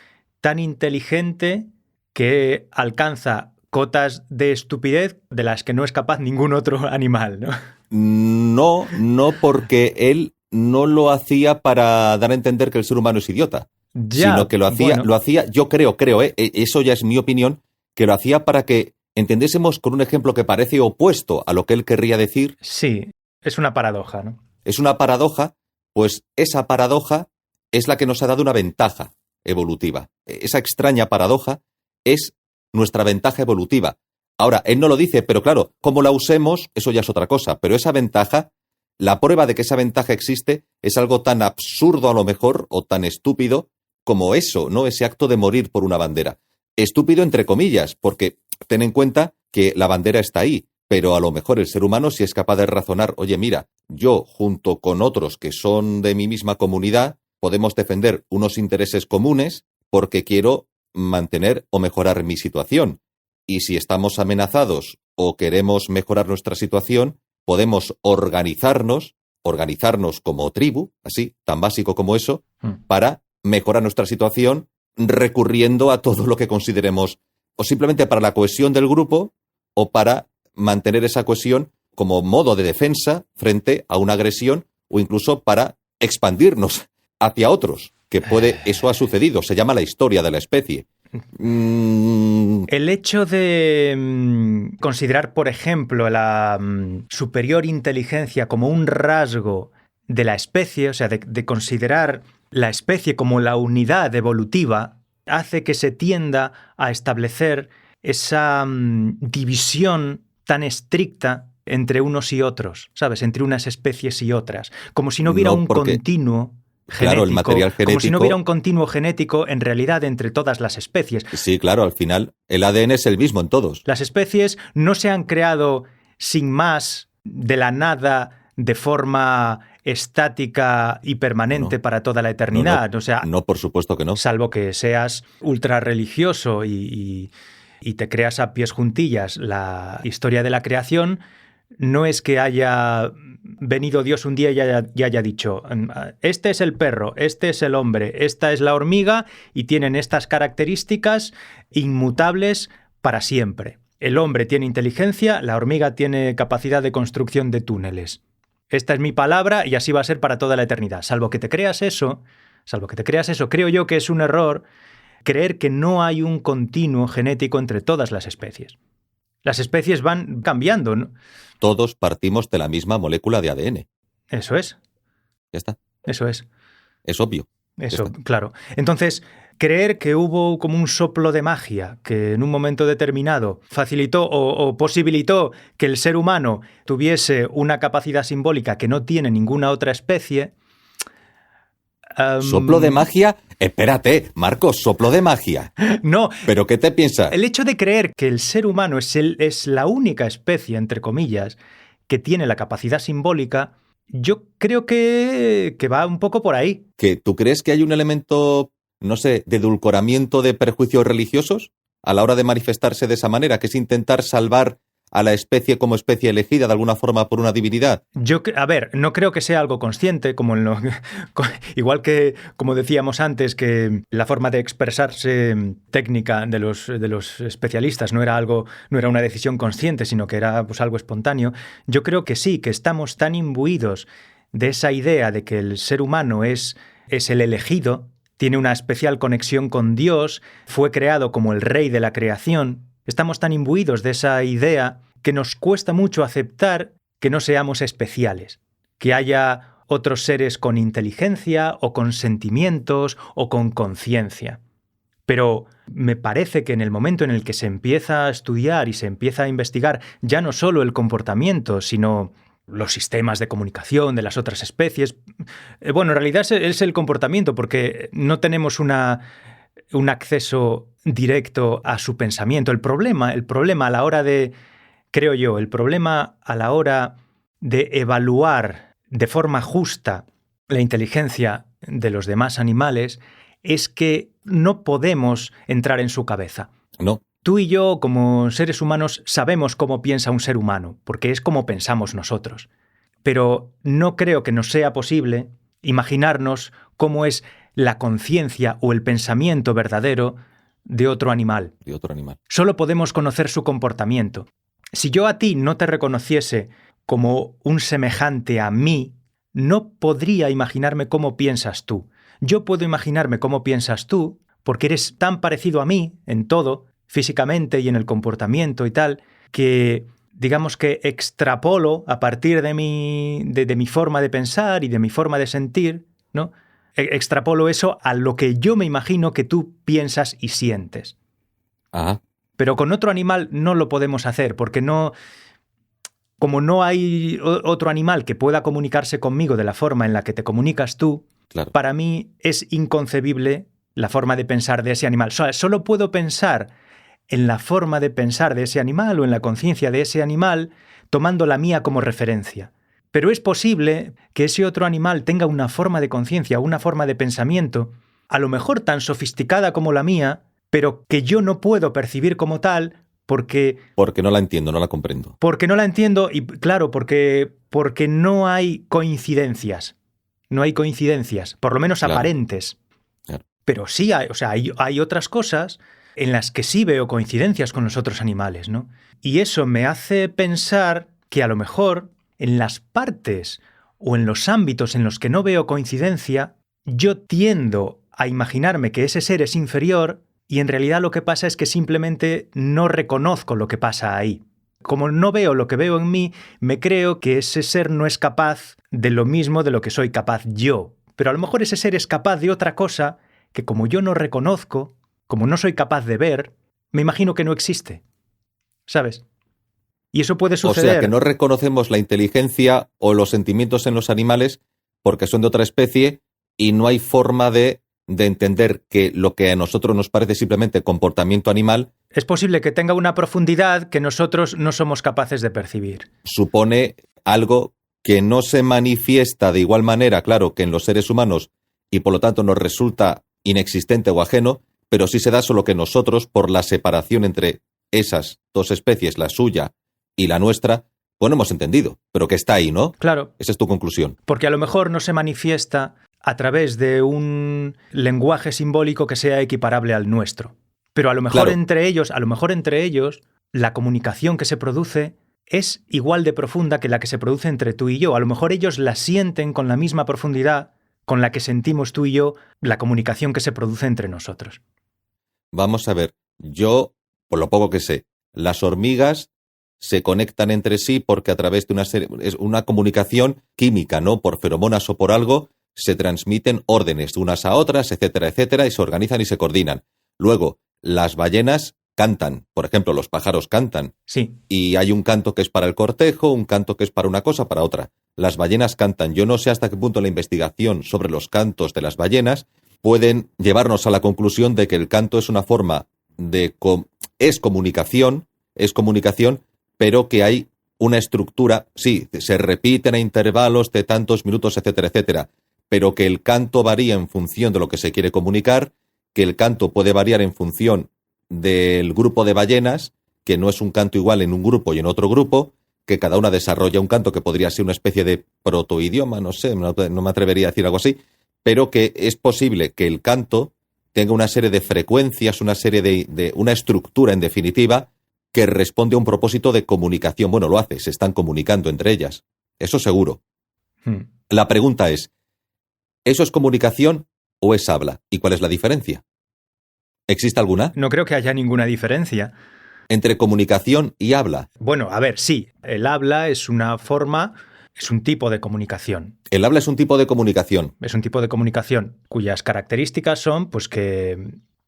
tan inteligente que alcanza cotas de estupidez de las que no es capaz ningún otro animal, ¿no? No, porque él no lo hacía para dar a entender que el ser humano es idiota, sino que lo hacía, yo creo, eso ya es mi opinión, que lo hacía para que entendiésemos con un ejemplo que parece opuesto a lo que él querría decir. Sí, es una paradoja, ¿no? Es una paradoja, pues esa paradoja es la que nos ha dado una ventaja evolutiva. Esa extraña paradoja es nuestra ventaja evolutiva. Ahora, él no lo dice, pero claro, cómo la usemos, eso ya es otra cosa, pero esa ventaja, la prueba de que esa ventaja existe es algo tan absurdo a lo mejor, o tan estúpido, como eso, ¿no? Ese acto de morir por una bandera. Estúpido entre comillas, porque ten en cuenta que la bandera está ahí, pero a lo mejor el ser humano si es capaz de razonar, oye, mira, yo junto con otros que son de mi misma comunidad, podemos defender unos intereses comunes porque quiero mantener o mejorar mi situación. Y si estamos amenazados o queremos mejorar nuestra situación, podemos organizarnos como tribu, así, tan básico como eso, para mejorar nuestra situación recurriendo a todo lo que consideremos, o simplemente para la cohesión del grupo, o para mantener esa cohesión como modo de defensa frente a una agresión, o incluso para expandirnos hacia otros, que eso ha sucedido, se llama la historia de la especie. El hecho de considerar, por ejemplo, la superior inteligencia como un rasgo de la especie, o sea, de considerar la especie como la unidad evolutiva, hace que se tienda a establecer esa división tan estricta entre unos y otros, ¿sabes? Entre unas especies y otras. Como si no hubiera un continuo genético. Claro, el material genético. Como si no hubiera un continuo genético en realidad entre todas las especies. Sí, claro, al final el ADN es el mismo en todos. Las especies no se han creado sin más, de la nada, de forma estática y permanente para toda la eternidad. No, o sea, no, por supuesto que no. Salvo que seas ultra religioso y te creas a pies juntillas la historia de la creación, no es que haya venido Dios un día y haya dicho, este es el perro, este es el hombre, esta es la hormiga y tienen estas características inmutables para siempre. El hombre tiene inteligencia, la hormiga tiene capacidad de construcción de túneles. Esta es mi palabra y así va a ser para toda la eternidad. Salvo que te creas eso, creo yo que es un error creer que no hay un continuo genético entre todas las especies. Las especies van cambiando, ¿no? Todos partimos de la misma molécula de ADN. Eso es. Ya está. Eso es. Es obvio. Eso, claro. Entonces, creer que hubo como un soplo de magia que en un momento determinado facilitó o posibilitó que el ser humano tuviese una capacidad simbólica que no tiene ninguna otra especie. ¿Soplo de magia? Espérate, Marcos, soplo de magia. No. ¿Pero qué te piensas? El hecho de creer que el ser humano es la única especie, entre comillas, que tiene la capacidad simbólica, yo creo que va un poco por ahí. ¿Que tú crees que hay un elemento, no sé, de edulcoramiento de perjuicios religiosos a la hora de manifestarse de esa manera, que es intentar salvar a la especie como especie elegida de alguna forma por una divinidad? A ver, no creo que sea algo consciente, como igual que, como decíamos antes, que la forma de expresarse técnica de los especialistas no era una decisión consciente, sino que era pues algo espontáneo. Yo creo que sí, que estamos tan imbuidos de esa idea de que el ser humano es el elegido, tiene una especial conexión con Dios, fue creado como el rey de la creación. Estamos tan imbuidos de esa idea que nos cuesta mucho aceptar que no seamos especiales, que haya otros seres con inteligencia o con sentimientos o con conciencia. Pero me parece que en el momento en el que se empieza a estudiar y se empieza a investigar ya no solo el comportamiento, sino los sistemas de comunicación de las otras especies, bueno, en realidad es el comportamiento, porque no tenemos un acceso directo a su pensamiento. El problema a la hora de, creo yo, el problema a la hora de evaluar de forma justa la inteligencia de los demás animales es que no podemos entrar en su cabeza. No. Tú y yo, como seres humanos, sabemos cómo piensa un ser humano, porque es como pensamos nosotros. Pero no creo que nos sea posible imaginarnos cómo es la conciencia o el pensamiento verdadero de otro animal. De otro animal. Solo podemos conocer su comportamiento. Si yo a ti no te reconociese como un semejante a mí, no podría imaginarme cómo piensas tú. Yo puedo imaginarme cómo piensas tú porque eres tan parecido a mí en todo, físicamente y en el comportamiento y tal, que digamos que extrapolo a partir de mi forma de pensar y de mi forma de sentir, ¿no? Extrapolo eso a lo que yo me imagino que tú piensas y sientes. Ajá. Pero con otro animal no lo podemos hacer, porque como no hay otro animal que pueda comunicarse conmigo de la forma en la que te comunicas tú, Claro. Para mí es inconcebible la forma de pensar de ese animal. Solo puedo pensar en la forma de pensar de ese animal o en la conciencia de ese animal tomando la mía como referencia. Pero es posible que ese otro animal tenga una forma de conciencia, una forma de pensamiento, a lo mejor tan sofisticada como la mía, pero que yo no puedo percibir como tal porque no la entiendo, no la comprendo. Porque no la entiendo y, claro, porque no hay coincidencias. No hay coincidencias, por lo menos Claro. aparentes. Claro. Pero sí hay otras cosas en las que sí veo coincidencias con los otros animales, ¿no? Y eso me hace pensar que a lo mejor en las partes o en los ámbitos en los que no veo coincidencia, yo tiendo a imaginarme que ese ser es inferior y en realidad lo que pasa es que simplemente no reconozco lo que pasa ahí. Como no veo lo que veo en mí, me creo que ese ser no es capaz de lo mismo de lo que soy capaz yo. Pero a lo mejor ese ser es capaz de otra cosa que como yo no reconozco, como no soy capaz de ver, me imagino que no existe. ¿Sabes? Y eso puede suceder. O sea, que no reconocemos la inteligencia o los sentimientos en los animales porque son de otra especie y no hay forma de entender que lo que a nosotros nos parece simplemente comportamiento animal es posible que tenga una profundidad que nosotros no somos capaces de percibir. Supone algo que no se manifiesta de igual manera, claro, que en los seres humanos y por lo tanto nos resulta inexistente o ajeno, pero sí se da solo que nosotros, por la separación entre esas dos especies, la suya y la nuestra, pues no hemos entendido, pero que está ahí, ¿no? Claro. Esa es tu conclusión. Porque a lo mejor no se manifiesta a través de un lenguaje simbólico que sea equiparable al nuestro. Pero a lo mejor entre ellos, la comunicación que se produce es igual de profunda que la que se produce entre tú y yo. A lo mejor ellos la sienten con la misma profundidad con la que sentimos tú y yo la comunicación que se produce entre nosotros. Vamos a ver, yo, por lo poco que sé, las hormigas se conectan entre sí porque a través de es una comunicación química, ¿no? Por feromonas o por algo, se transmiten órdenes unas a otras, etcétera, etcétera, y se organizan y se coordinan. Luego, las ballenas cantan, por ejemplo, los pájaros cantan, Sí. y hay un canto que es para el cortejo, un canto que es para una cosa, para otra. Las ballenas cantan. Yo no sé hasta qué punto la investigación sobre los cantos de las ballenas pueden llevarnos a la conclusión de que el canto es una forma de... es comunicación, pero que hay una estructura, sí, se repiten a intervalos de tantos minutos, etcétera, etcétera, pero que el canto varía en función de lo que se quiere comunicar, que el canto puede variar en función del grupo de ballenas, que no es un canto igual en un grupo y en otro grupo, que cada una desarrolla un canto que podría ser una especie de protoidioma, no sé, no me atrevería a decir algo así, pero que es posible que el canto tenga una serie de frecuencias, una serie de una estructura, en definitiva, que responde a un propósito de comunicación. Bueno, lo hace, se están comunicando entre ellas. Eso seguro. La pregunta es, ¿eso es comunicación o es habla? ¿Y cuál es la diferencia? ¿Existe alguna? No creo que haya ninguna diferencia. Entre comunicación y habla. Bueno, a ver, sí, el habla es una forma, es un tipo de comunicación. El habla es un tipo de comunicación. Es un tipo de comunicación cuyas características son pues que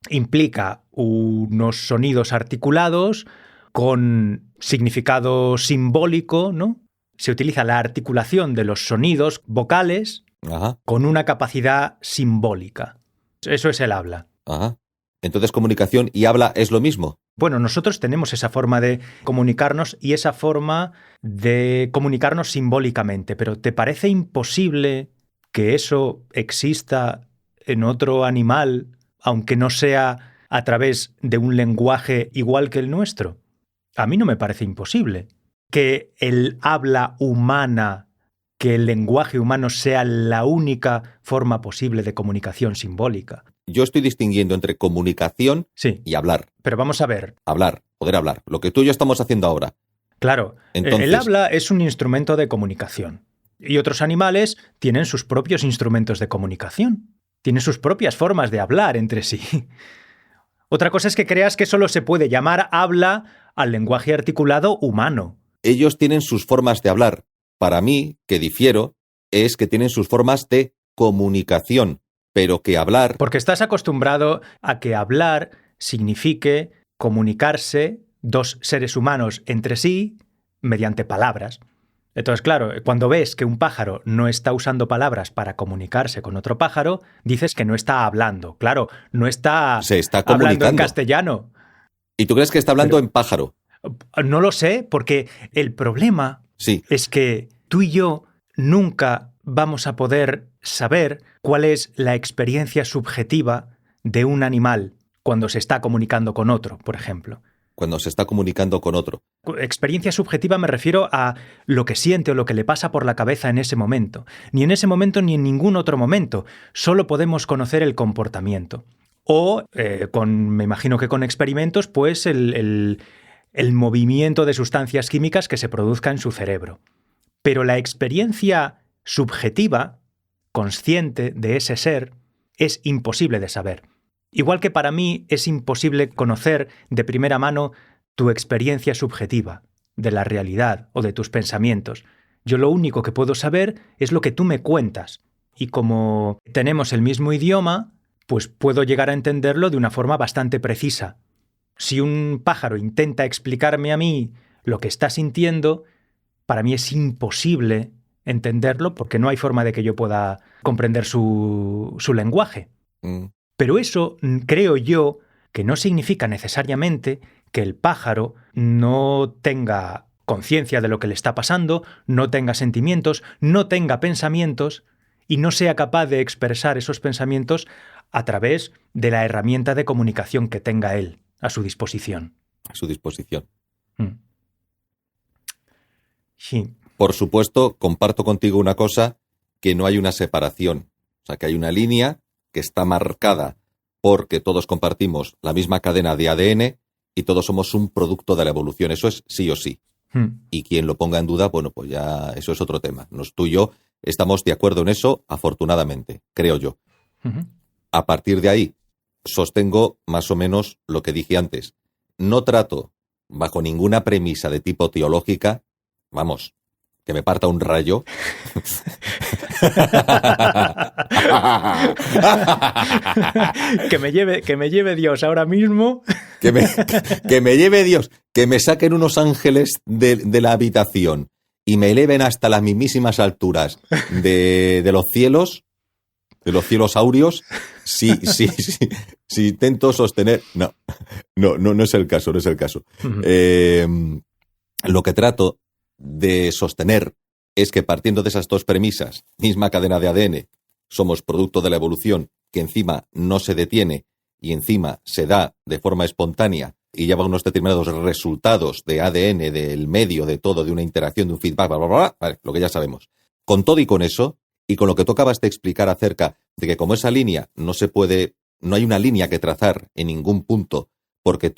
implica unos sonidos articulados con significado simbólico, ¿no? Se utiliza la articulación de los sonidos vocales Ajá, con una capacidad simbólica. Eso es el habla. ajá. Entonces, comunicación y habla es lo mismo. Bueno, nosotros tenemos esa forma de comunicarnos y esa forma de comunicarnos simbólicamente, pero ¿te parece imposible que eso exista en otro animal, aunque no sea a través de un lenguaje igual que el nuestro? A mí no me parece imposible que el habla humana, que el lenguaje humano sea la única forma posible de comunicación simbólica. Yo estoy distinguiendo entre comunicación Sí, y hablar. pero vamos a ver. Hablar, poder hablar. Lo que tú y yo estamos haciendo ahora. Claro, Entonces- el habla es un instrumento de comunicación y otros animales tienen sus propios instrumentos de comunicación, tienen sus propias formas de hablar entre sí. Otra cosa es que creas que solo se puede llamar habla al lenguaje articulado humano. Ellos tienen sus formas de hablar. Para mí, que difiero, es que tienen sus formas de comunicación, pero que hablar... Porque estás acostumbrado a que hablar signifique comunicarse dos seres humanos entre sí mediante palabras. Entonces, claro, cuando ves que un pájaro no está usando palabras para comunicarse con otro pájaro, dices que no está hablando. Claro, no está Se está hablando en comunicando. castellano. ¿Y tú crees que está hablando en pájaro? No lo sé, porque el problema Sí. es que tú y yo nunca vamos a poder saber cuál es la experiencia subjetiva de un animal cuando se está comunicando con otro, por ejemplo. Cuando se está comunicando con otro. Experiencia subjetiva me refiero a lo que siente o lo que le pasa por la cabeza en ese momento. Ni en ese momento ni en ningún otro momento. Solo podemos conocer el comportamiento. O, me imagino que con experimentos, pues el movimiento de sustancias químicas que se produzca en su cerebro. Pero la experiencia subjetiva, consciente de ese ser, es imposible de saber. Igual que para mí es imposible conocer de primera mano tu experiencia subjetiva de la realidad o de tus pensamientos. Yo lo único que puedo saber es lo que tú me cuentas. Y como tenemos el mismo idioma, pues puedo llegar a entenderlo de una forma bastante precisa. Si un pájaro intenta explicarme a mí lo que está sintiendo, para mí es imposible entenderlo porque no hay forma de que yo pueda comprender su lenguaje. Pero eso, creo yo, que no significa necesariamente que el pájaro no tenga conciencia de lo que le está pasando, no tenga sentimientos, no tenga pensamientos y no sea capaz de expresar esos pensamientos a través de la herramienta de comunicación que tenga él a su disposición. A su disposición. Sí. Por supuesto, comparto contigo una cosa, que no hay una separación. O sea, que hay una línea que está marcada porque todos compartimos la misma cadena de ADN y todos somos un producto de la evolución. Eso es sí o sí. Y quien lo ponga en duda, bueno, pues ya eso es otro tema. Tú y yo estamos de acuerdo en eso, afortunadamente, creo yo. A partir de ahí, sostengo más o menos lo que dije antes. No trato, bajo ninguna premisa de tipo teológica, vamos, que me parta un rayo. Que me lleve Dios ahora mismo. Que me lleve Dios, que me saquen unos ángeles de la habitación y me eleven hasta las mismísimas alturas de los cielos áureos, si intento sostener... No es el caso, no es el caso. Uh-huh. Lo que trato de sostener es que partiendo de esas dos premisas, misma cadena de ADN, somos producto de la evolución, que encima no se detiene y encima se da de forma espontánea y lleva unos determinados resultados de ADN, del medio, de todo, de una interacción, de un feedback, bla, bla, bla, vale, lo que ya sabemos. Con todo y con eso, y con lo que tú acabas de explicar acerca de que como esa línea no hay una línea que trazar en ningún punto, porque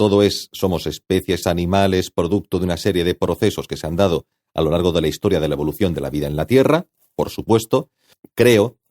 somos especies animales, producto de una serie de procesos que se han dado a lo largo de la historia de la evolución de la vida en la Tierra, por supuesto,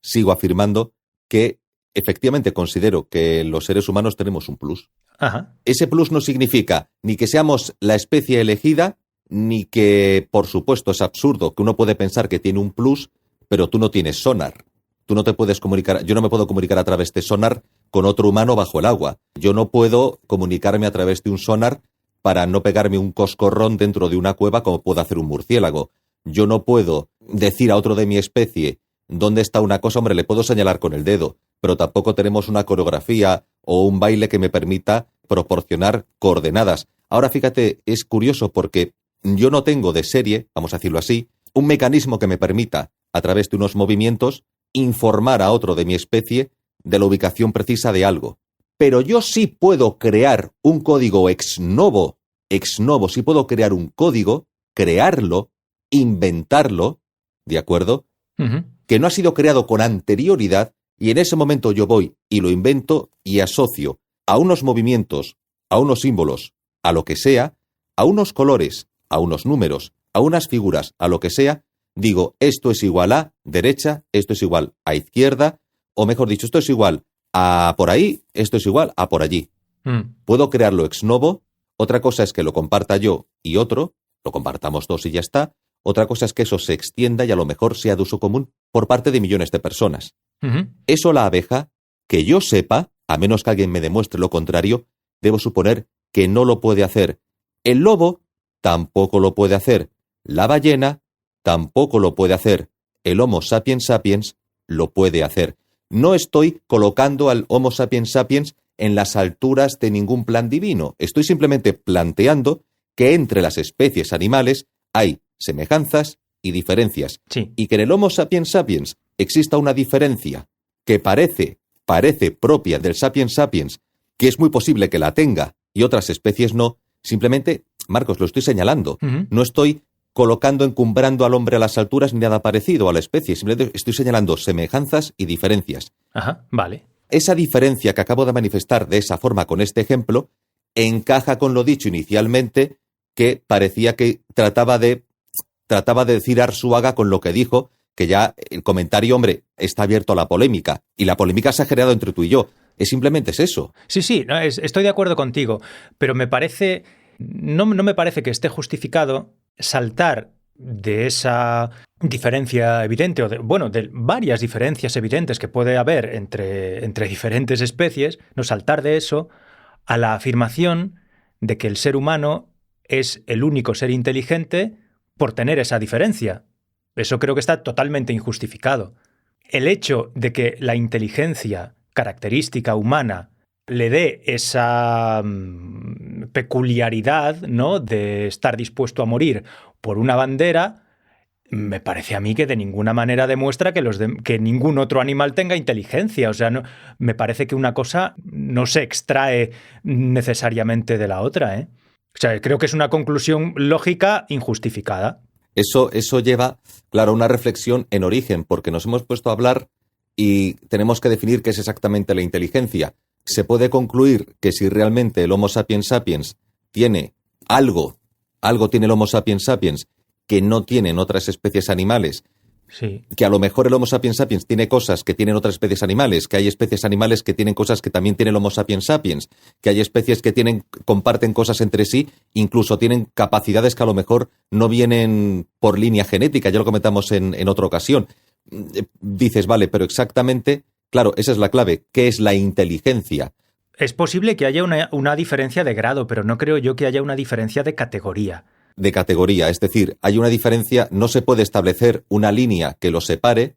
sigo afirmando que efectivamente considero que los seres humanos tenemos un plus. Ajá. Ese plus no significa ni que seamos la especie elegida, ni que, por supuesto, es absurdo que uno puede pensar que tiene un plus, pero tú no tienes sonar. Tú no te puedes comunicar, yo no me puedo comunicar a través de sonar con otro humano bajo el agua. Yo no puedo comunicarme a través de un sonar para no pegarme un coscorrón dentro de una cueva como puede hacer un murciélago. Yo no puedo decir a otro de mi especie dónde está una cosa, hombre, le puedo señalar con el dedo, pero tampoco tenemos una coreografía o un baile que me permita proporcionar coordenadas. Ahora fíjate, es curioso porque yo no tengo de serie, vamos a decirlo así, un mecanismo que me permita, a través de unos movimientos, informar a otro de mi especie de la ubicación precisa de algo. Pero yo sí puedo crear un código ex novo, sí puedo crear un código, crearlo, inventarlo, ¿de acuerdo? Uh-huh. Que no ha sido creado con anterioridad y en ese momento yo voy y lo invento y asocio a unos movimientos, a unos símbolos, a lo que sea, a unos colores, a unos números, a unas figuras, a lo que sea, digo, esto es igual a derecha, esto es igual a izquierda, o mejor dicho, esto es igual a por ahí, esto es igual a por allí. Puedo crearlo ex novo, otra cosa es que lo comparta yo y otro, lo compartamos dos y ya está, otra cosa es que eso se extienda y a lo mejor sea de uso común por parte de millones de personas. Uh-huh. Eso la abeja, que yo sepa, a menos que alguien me demuestre lo contrario, debo suponer que no lo puede hacer. El lobo tampoco lo puede hacer. La ballena tampoco lo puede hacer. El Homo sapiens sapiens lo puede hacer. No estoy colocando al Homo sapiens sapiens en las alturas de ningún plan divino. Estoy simplemente planteando que entre las especies animales hay semejanzas y diferencias. Sí. Y que en el Homo sapiens sapiens exista una diferencia que parece propia del sapiens sapiens, que es muy posible que la tenga y otras especies no, simplemente, Marcos, lo estoy señalando. Uh-huh. No estoy encumbrando al hombre a las alturas ni nada parecido a la especie, simplemente estoy señalando semejanzas y diferencias. Ajá, vale. Esa diferencia que acabo de manifestar de esa forma con este ejemplo encaja con lo dicho inicialmente, que parecía que trataba de decir Arzuaga con lo que dijo, que ya el comentario, hombre, está abierto a la polémica, y la polémica se ha generado entre tú y yo. Simplemente es eso. Sí, no, estoy de acuerdo contigo, pero no me parece que esté justificado saltar de esa diferencia evidente, o de varias diferencias evidentes que puede haber entre diferentes especies, no saltar de eso a la afirmación de que el ser humano es el único ser inteligente por tener esa diferencia. Eso creo que está totalmente injustificado. El hecho de que la inteligencia característica humana le dé esa peculiaridad, ¿no?, de estar dispuesto a morir por una bandera, me parece a mí que de ninguna manera demuestra que ningún otro animal tenga inteligencia. O sea, no, me parece que una cosa no se extrae necesariamente de la otra, ¿eh? O sea, creo que es una conclusión lógica injustificada. Eso lleva, claro, a una reflexión en origen, porque nos hemos puesto a hablar y tenemos que definir qué es exactamente la inteligencia. Se puede concluir que si realmente el Homo sapiens sapiens tiene algo tiene el Homo sapiens sapiens que no tienen otras especies animales, Sí. Que a lo mejor el Homo sapiens sapiens tiene cosas que tienen otras especies animales, que hay especies animales que tienen cosas que también tiene el Homo sapiens sapiens, que hay especies que comparten cosas entre sí, incluso tienen capacidades que a lo mejor no vienen por línea genética, ya lo comentamos en otra ocasión. Dices, vale, pero exactamente, claro, esa es la clave. ¿Qué es la inteligencia? Es posible que haya una diferencia de grado, pero no creo yo que haya una diferencia de categoría. De categoría, es decir, hay una diferencia, no se puede establecer una línea que los separe,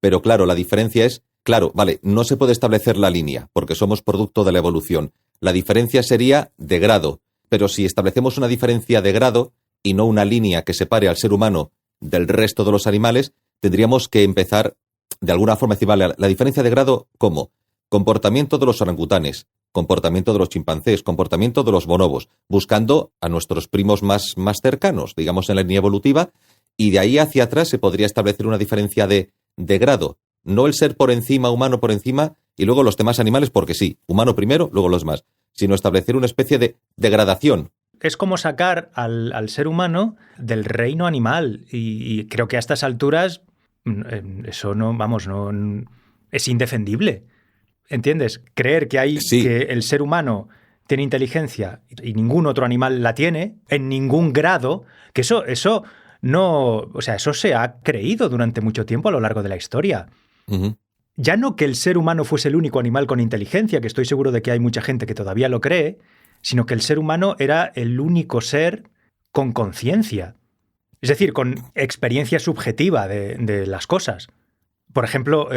pero claro, la diferencia es, claro, vale, no se puede establecer la línea, porque somos producto de la evolución. La diferencia sería de grado, pero si establecemos una diferencia de grado y no una línea que separe al ser humano del resto de los animales, tendríamos que empezar, de alguna forma, a decir, vale, la diferencia de grado, ¿cómo? Comportamiento de los orangutanes, comportamiento de los chimpancés, comportamiento de los bonobos, buscando a nuestros primos más cercanos, digamos, en la línea evolutiva, y de ahí hacia atrás se podría establecer una diferencia de grado. No el ser por encima, humano por encima, y luego los demás animales, porque sí, humano primero, luego los demás, sino establecer una especie de degradación. Es como sacar al ser humano del reino animal, y creo que a estas alturas eso no es indefendible. ¿Entiendes? Creer que Sí. que el ser humano tiene inteligencia y ningún otro animal la tiene, en ningún grado, que eso no, o sea, eso se ha creído durante mucho tiempo a lo largo de la historia. Uh-huh. Ya no que el ser humano fuese el único animal con inteligencia, que estoy seguro de que hay mucha gente que todavía lo cree, sino que el ser humano era el único ser con conciencia. Es decir, con experiencia subjetiva de las cosas. Por ejemplo,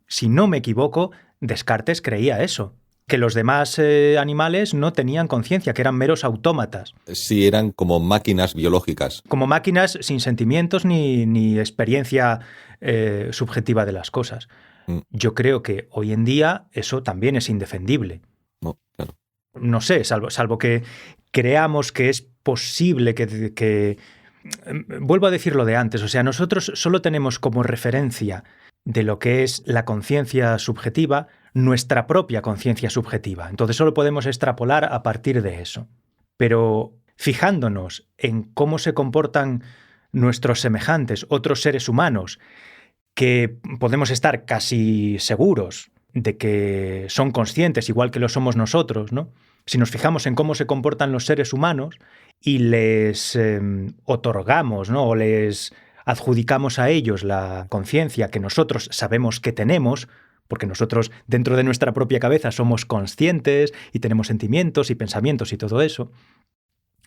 si no me equivoco, Descartes creía eso, que los demás animales no tenían conciencia, que eran meros autómatas. Sí, eran como máquinas biológicas. Como máquinas sin sentimientos ni experiencia subjetiva de las cosas. Yo creo que hoy en día eso también es indefendible. No, claro. No sé, salvo que creamos que es posible que... Vuelvo a decir lo de antes, o sea, nosotros solo tenemos como referencia de lo que es la conciencia subjetiva, nuestra propia conciencia subjetiva. Entonces solo podemos extrapolar a partir de eso. Pero fijándonos en cómo se comportan nuestros semejantes, otros seres humanos, que podemos estar casi seguros de que son conscientes, igual que lo somos nosotros, ¿no? Si nos fijamos en cómo se comportan los seres humanos y les otorgamos, ¿no? O les adjudicamos a ellos la conciencia que nosotros sabemos que tenemos, porque nosotros dentro de nuestra propia cabeza somos conscientes y tenemos sentimientos y pensamientos y todo eso,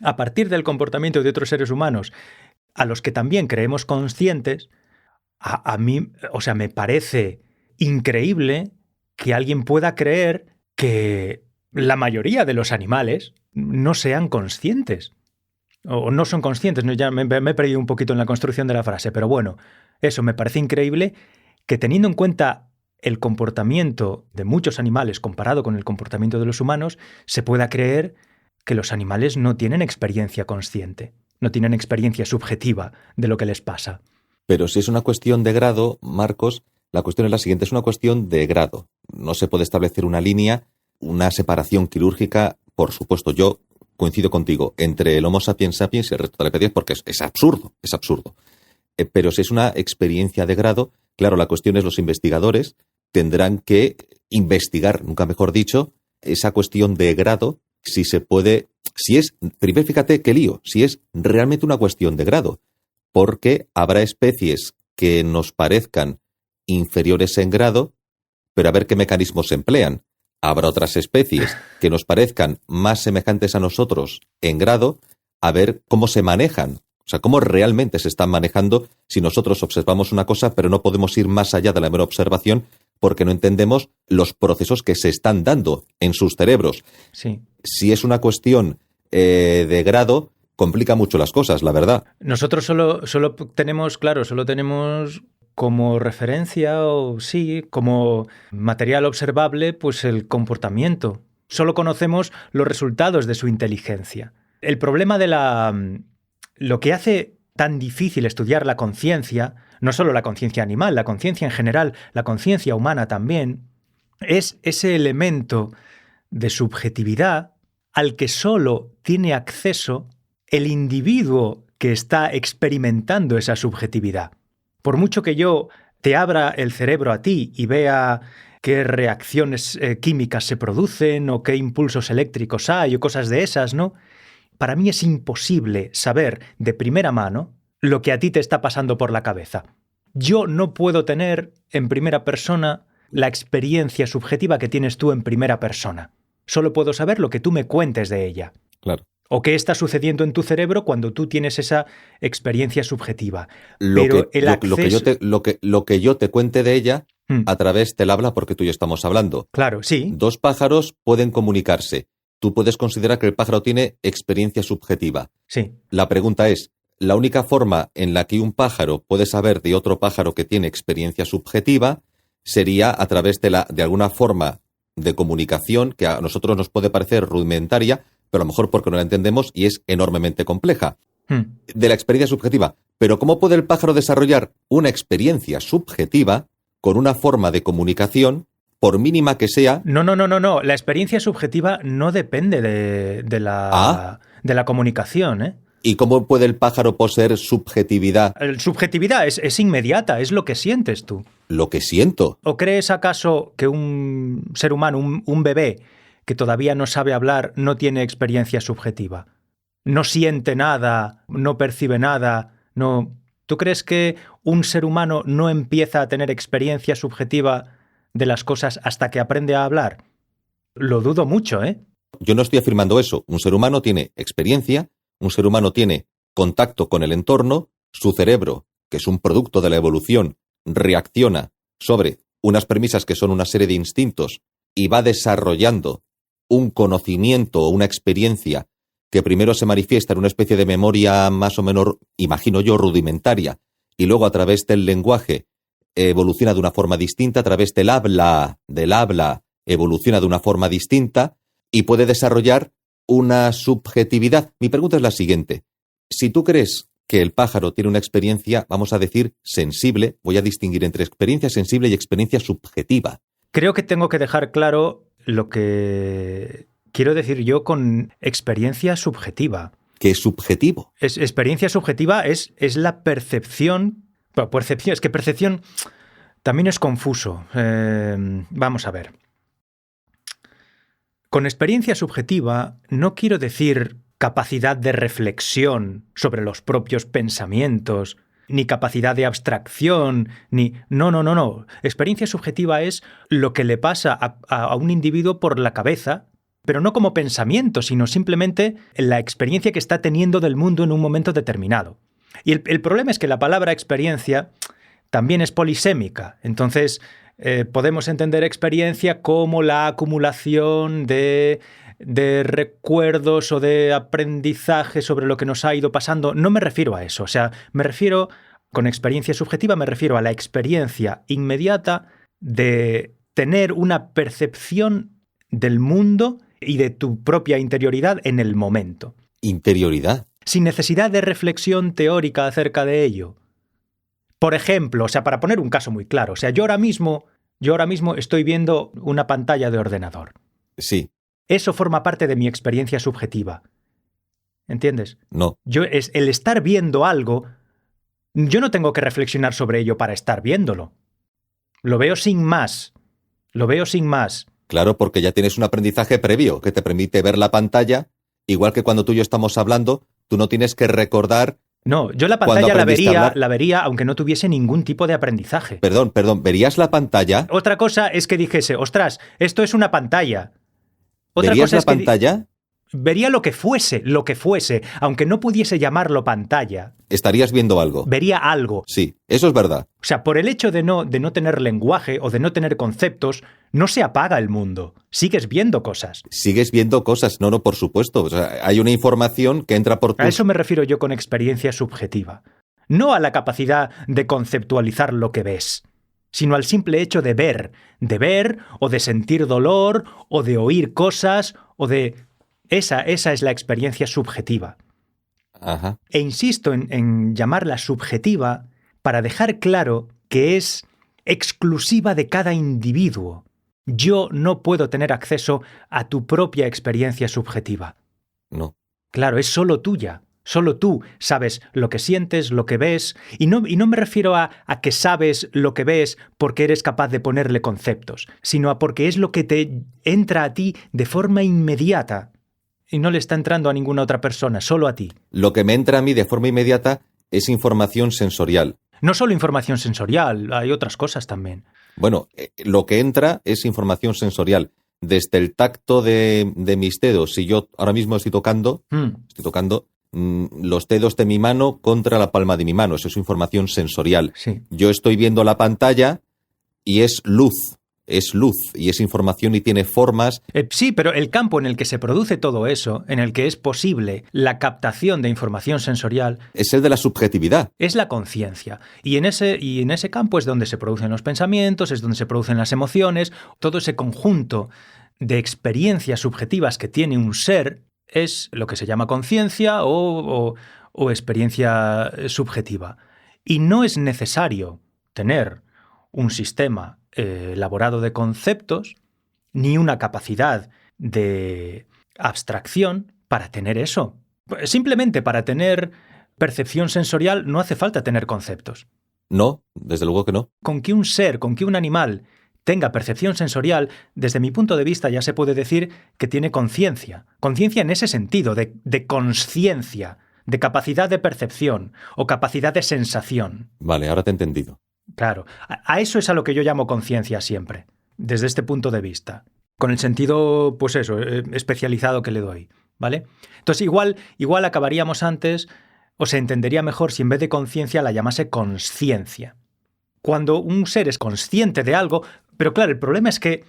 a partir del comportamiento de otros seres humanos, a los que también creemos conscientes, a mí, o sea, me parece increíble que alguien pueda creer que la mayoría de los animales no sean conscientes. O no son conscientes, ¿no? Ya me he perdido un poquito en la construcción de la frase, pero bueno, eso me parece increíble que teniendo en cuenta el comportamiento de muchos animales comparado con el comportamiento de los humanos, se pueda creer que los animales no tienen experiencia consciente, no tienen experiencia subjetiva de lo que les pasa. Pero si es una cuestión de grado, Marcos, la cuestión es la siguiente, es una cuestión de grado. No se puede establecer una línea, una separación quirúrgica, por supuesto, yo coincido contigo, entre el Homo sapiens sapiens y el resto de las especies, porque es absurdo, es absurdo. Pero si es una experiencia de grado, claro, la cuestión es los investigadores tendrán que investigar, nunca mejor dicho, esa cuestión de grado, si se puede, primero fíjate qué lío, si es realmente una cuestión de grado, porque habrá especies que nos parezcan inferiores en grado, pero a ver qué mecanismos se emplean. Habrá otras especies que nos parezcan más semejantes a nosotros en grado, a ver cómo se manejan. O sea, cómo realmente se están manejando si nosotros observamos una cosa, pero no podemos ir más allá de la mera observación porque no entendemos los procesos que se están dando en sus cerebros. Sí. Si es una cuestión de grado, complica mucho las cosas, la verdad. Nosotros solo tenemos como referencia o sí, como material observable, pues el comportamiento. Solo conocemos los resultados de su inteligencia. El problema de lo que hace tan difícil estudiar la conciencia, no solo la conciencia animal, la conciencia en general, la conciencia humana también, es ese elemento de subjetividad al que solo tiene acceso el individuo que está experimentando esa subjetividad. Por mucho que yo te abra el cerebro a ti y vea qué reacciones químicas se producen o qué impulsos eléctricos hay o cosas de esas, ¿no? Para mí es imposible saber de primera mano lo que a ti te está pasando por la cabeza. Yo no puedo tener en primera persona la experiencia subjetiva que tienes tú en primera persona. Solo puedo saber lo que tú me cuentes de ella. Claro. O qué está sucediendo en tu cerebro cuando tú tienes esa experiencia subjetiva. Lo que yo te cuente de ella a través del habla, porque tú y yo estamos hablando. Claro, sí. Dos pájaros pueden comunicarse. Tú puedes considerar que el pájaro tiene experiencia subjetiva. Sí. La pregunta es, la única forma en la que un pájaro puede saber de otro pájaro que tiene experiencia subjetiva sería a través de alguna forma de comunicación que a nosotros nos puede parecer rudimentaria, pero a lo mejor porque no la entendemos y es enormemente compleja. De la experiencia subjetiva. Pero ¿cómo puede el pájaro desarrollar una experiencia subjetiva con una forma de comunicación, por mínima que sea? No. La experiencia subjetiva no depende de la comunicación, ¿eh? ¿Y cómo puede el pájaro poseer subjetividad? Subjetividad es inmediata, es lo que sientes tú. Lo que siento. ¿O crees acaso que un ser humano, un bebé que todavía no sabe hablar, no tiene experiencia subjetiva? No siente nada, no percibe nada, no... ¿Tú crees que un ser humano no empieza a tener experiencia subjetiva de las cosas hasta que aprende a hablar? Lo dudo mucho, ¿eh? Yo no estoy afirmando eso. Un ser humano tiene experiencia, un ser humano tiene contacto con el entorno, su cerebro, que es un producto de la evolución, reacciona sobre unas premisas que son una serie de instintos y va desarrollando un conocimiento o una experiencia que primero se manifiesta en una especie de memoria más o menos, imagino yo, rudimentaria, y luego a través del lenguaje evoluciona de una forma distinta, a través del habla evoluciona de una forma distinta y puede desarrollar una subjetividad. Mi pregunta es la siguiente. Si tú crees que el pájaro tiene una experiencia, vamos a decir, sensible, voy a distinguir entre experiencia sensible y experiencia subjetiva. Creo que tengo que dejar claro lo que quiero decir yo con experiencia subjetiva. ¿Qué es subjetivo? Experiencia subjetiva es la percepción. Bueno, percepción, es que percepción también es confuso. Vamos a ver. Con experiencia subjetiva no quiero decir capacidad de reflexión sobre los propios pensamientos, ni capacidad de abstracción, ni... No. Experiencia subjetiva es lo que le pasa a un individuo por la cabeza, pero no como pensamiento, sino simplemente la experiencia que está teniendo del mundo en un momento determinado. Y el problema es que la palabra experiencia también es polisémica. Entonces, podemos entender experiencia como la acumulación de recuerdos o de aprendizaje sobre lo que nos ha ido pasando. No me refiero a eso. O sea, con experiencia subjetiva me refiero a la experiencia inmediata de tener una percepción del mundo y de tu propia interioridad en el momento. ¿Interioridad? Sin necesidad de reflexión teórica acerca de ello. Por ejemplo, o sea, para poner un caso muy claro, o sea, yo ahora mismo estoy viendo una pantalla de ordenador. Sí. Eso forma parte de mi experiencia subjetiva. ¿Entiendes? No. El estar viendo algo, yo no tengo que reflexionar sobre ello para estar viéndolo. Lo veo sin más. Claro, porque ya tienes un aprendizaje previo que te permite ver la pantalla, igual que cuando tú y yo estamos hablando, tú no tienes que recordar. No, yo la pantalla la vería aunque no tuviese ningún tipo de aprendizaje. Perdón, ¿verías la pantalla? Otra cosa es que dijese, ostras, esto es una pantalla. ¿Verías la pantalla? Vería lo que fuese, aunque no pudiese llamarlo pantalla. Estarías viendo algo. Vería algo. Sí, eso es verdad. O sea, por el hecho de no tener lenguaje o de no tener conceptos, no se apaga el mundo. Sigues viendo cosas. No, por supuesto. O sea, hay una información que entra por tus... A eso me refiero yo con experiencia subjetiva. No a la capacidad de conceptualizar lo que ves, sino al simple hecho de ver o de sentir dolor o de oír cosas o de... Esa es la experiencia subjetiva. Ajá. E insisto en llamarla subjetiva para dejar claro que es exclusiva de cada individuo. Yo no puedo tener acceso a tu propia experiencia subjetiva. No. Claro, es solo tuya. Solo tú sabes lo que sientes, lo que ves, y no me refiero a que sabes lo que ves porque eres capaz de ponerle conceptos, sino a porque es lo que te entra a ti de forma inmediata y no le está entrando a ninguna otra persona, solo a ti. Lo que me entra a mí de forma inmediata es información sensorial. No solo información sensorial, hay otras cosas también. Bueno, lo que entra es información sensorial. Desde el tacto de mis dedos, si yo ahora mismo estoy tocando los dedos de mi mano contra la palma de mi mano, eso es información sensorial. Sí. Yo estoy viendo la pantalla y es luz y es información y tiene formas. Sí, pero el campo en el que se produce todo eso, en el que es posible la captación de información sensorial, Es el de la subjetividad. es la conciencia. Y en ese campo es donde se producen los pensamientos, es donde se producen las emociones, todo ese conjunto de experiencias subjetivas que tiene un ser es lo que se llama conciencia o experiencia subjetiva. Y no es necesario tener un sistema elaborado de conceptos ni una capacidad de abstracción para tener eso. Simplemente para tener percepción sensorial no hace falta tener conceptos. No, desde luego que no. Con que un ser, con que un animal tenga percepción sensorial, desde mi punto de vista ya se puede decir que tiene conciencia. Conciencia en ese sentido, de consciencia, de capacidad de percepción o capacidad de sensación. Vale, ahora te he entendido. Claro, a eso es a lo que yo llamo conciencia siempre, desde este punto de vista, con el sentido, pues eso, especializado que le doy, ¿vale? Entonces igual acabaríamos antes, o se entendería mejor si en vez de conciencia la llamase consciencia. Cuando un ser es consciente de algo, pero claro, el problema es que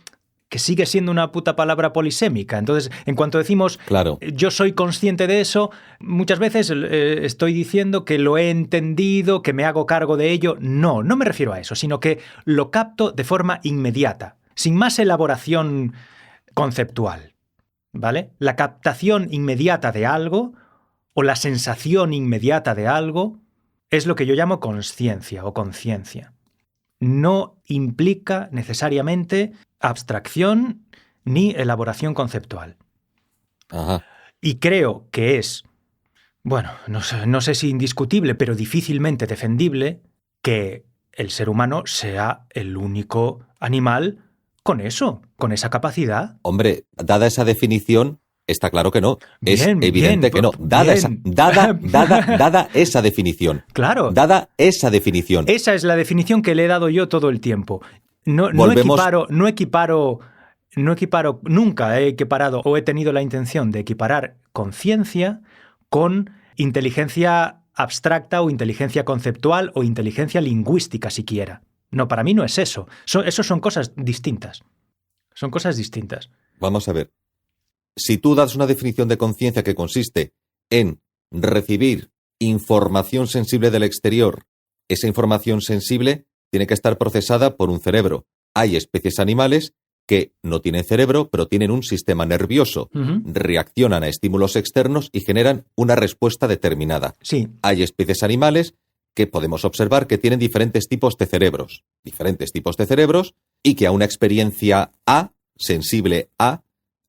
sigue siendo una puta palabra polisémica. Entonces, en cuanto decimos Claro. yo soy consciente de eso, muchas veces estoy diciendo que lo he entendido, que me hago cargo de ello. No me refiero a eso, sino que lo capto de forma inmediata, sin más elaboración conceptual, ¿vale? La captación inmediata de algo o la sensación inmediata de algo es lo que yo llamo consciencia o conciencia. No implica necesariamente abstracción ni elaboración conceptual. Ajá. Y creo que es, bueno, no sé si indiscutible, pero difícilmente defendible que el ser humano sea el único animal con eso, con esa capacidad. Hombre, dada esa definición, está claro que no. Es Bien, evidente bien, que no. bien. Dada esa definición. Claro. Dada esa definición. Esa es la definición que le he dado yo todo el tiempo. No equiparo, nunca he equiparado o he tenido la intención de equiparar conciencia con inteligencia abstracta o inteligencia conceptual o inteligencia lingüística siquiera. No, para mí no es eso. Eso son cosas distintas. Son cosas distintas. Vamos a ver. Si tú das una definición de conciencia que consiste en recibir información sensible del exterior, esa información sensible tiene que estar procesada por un cerebro. Hay especies animales que no tienen cerebro, pero tienen un sistema nervioso. Uh-huh. Reaccionan a estímulos externos y generan una respuesta determinada. Sí. Hay especies animales que podemos observar que tienen diferentes tipos de cerebros, y que a una experiencia A, sensible A,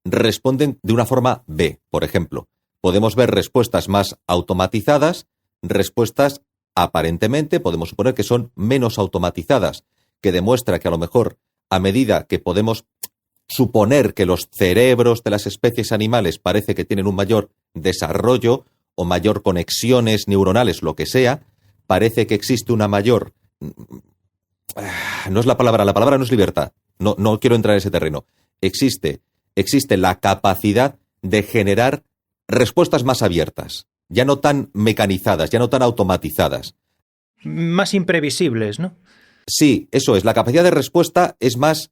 responden de una forma B. Por ejemplo, podemos ver respuestas más automatizadas, respuestas aparentemente podemos suponer que son menos automatizadas, que demuestra que a lo mejor a medida que podemos suponer que los cerebros de las especies animales parece que tienen un mayor desarrollo o mayor conexiones neuronales, lo que sea, parece que existe una mayor... No es la palabra no es libertad. No quiero entrar en ese terreno. Existe la capacidad de generar respuestas más abiertas, ya no tan mecanizadas, ya no tan automatizadas. Más imprevisibles, ¿no? Sí, eso es. La capacidad de respuesta es más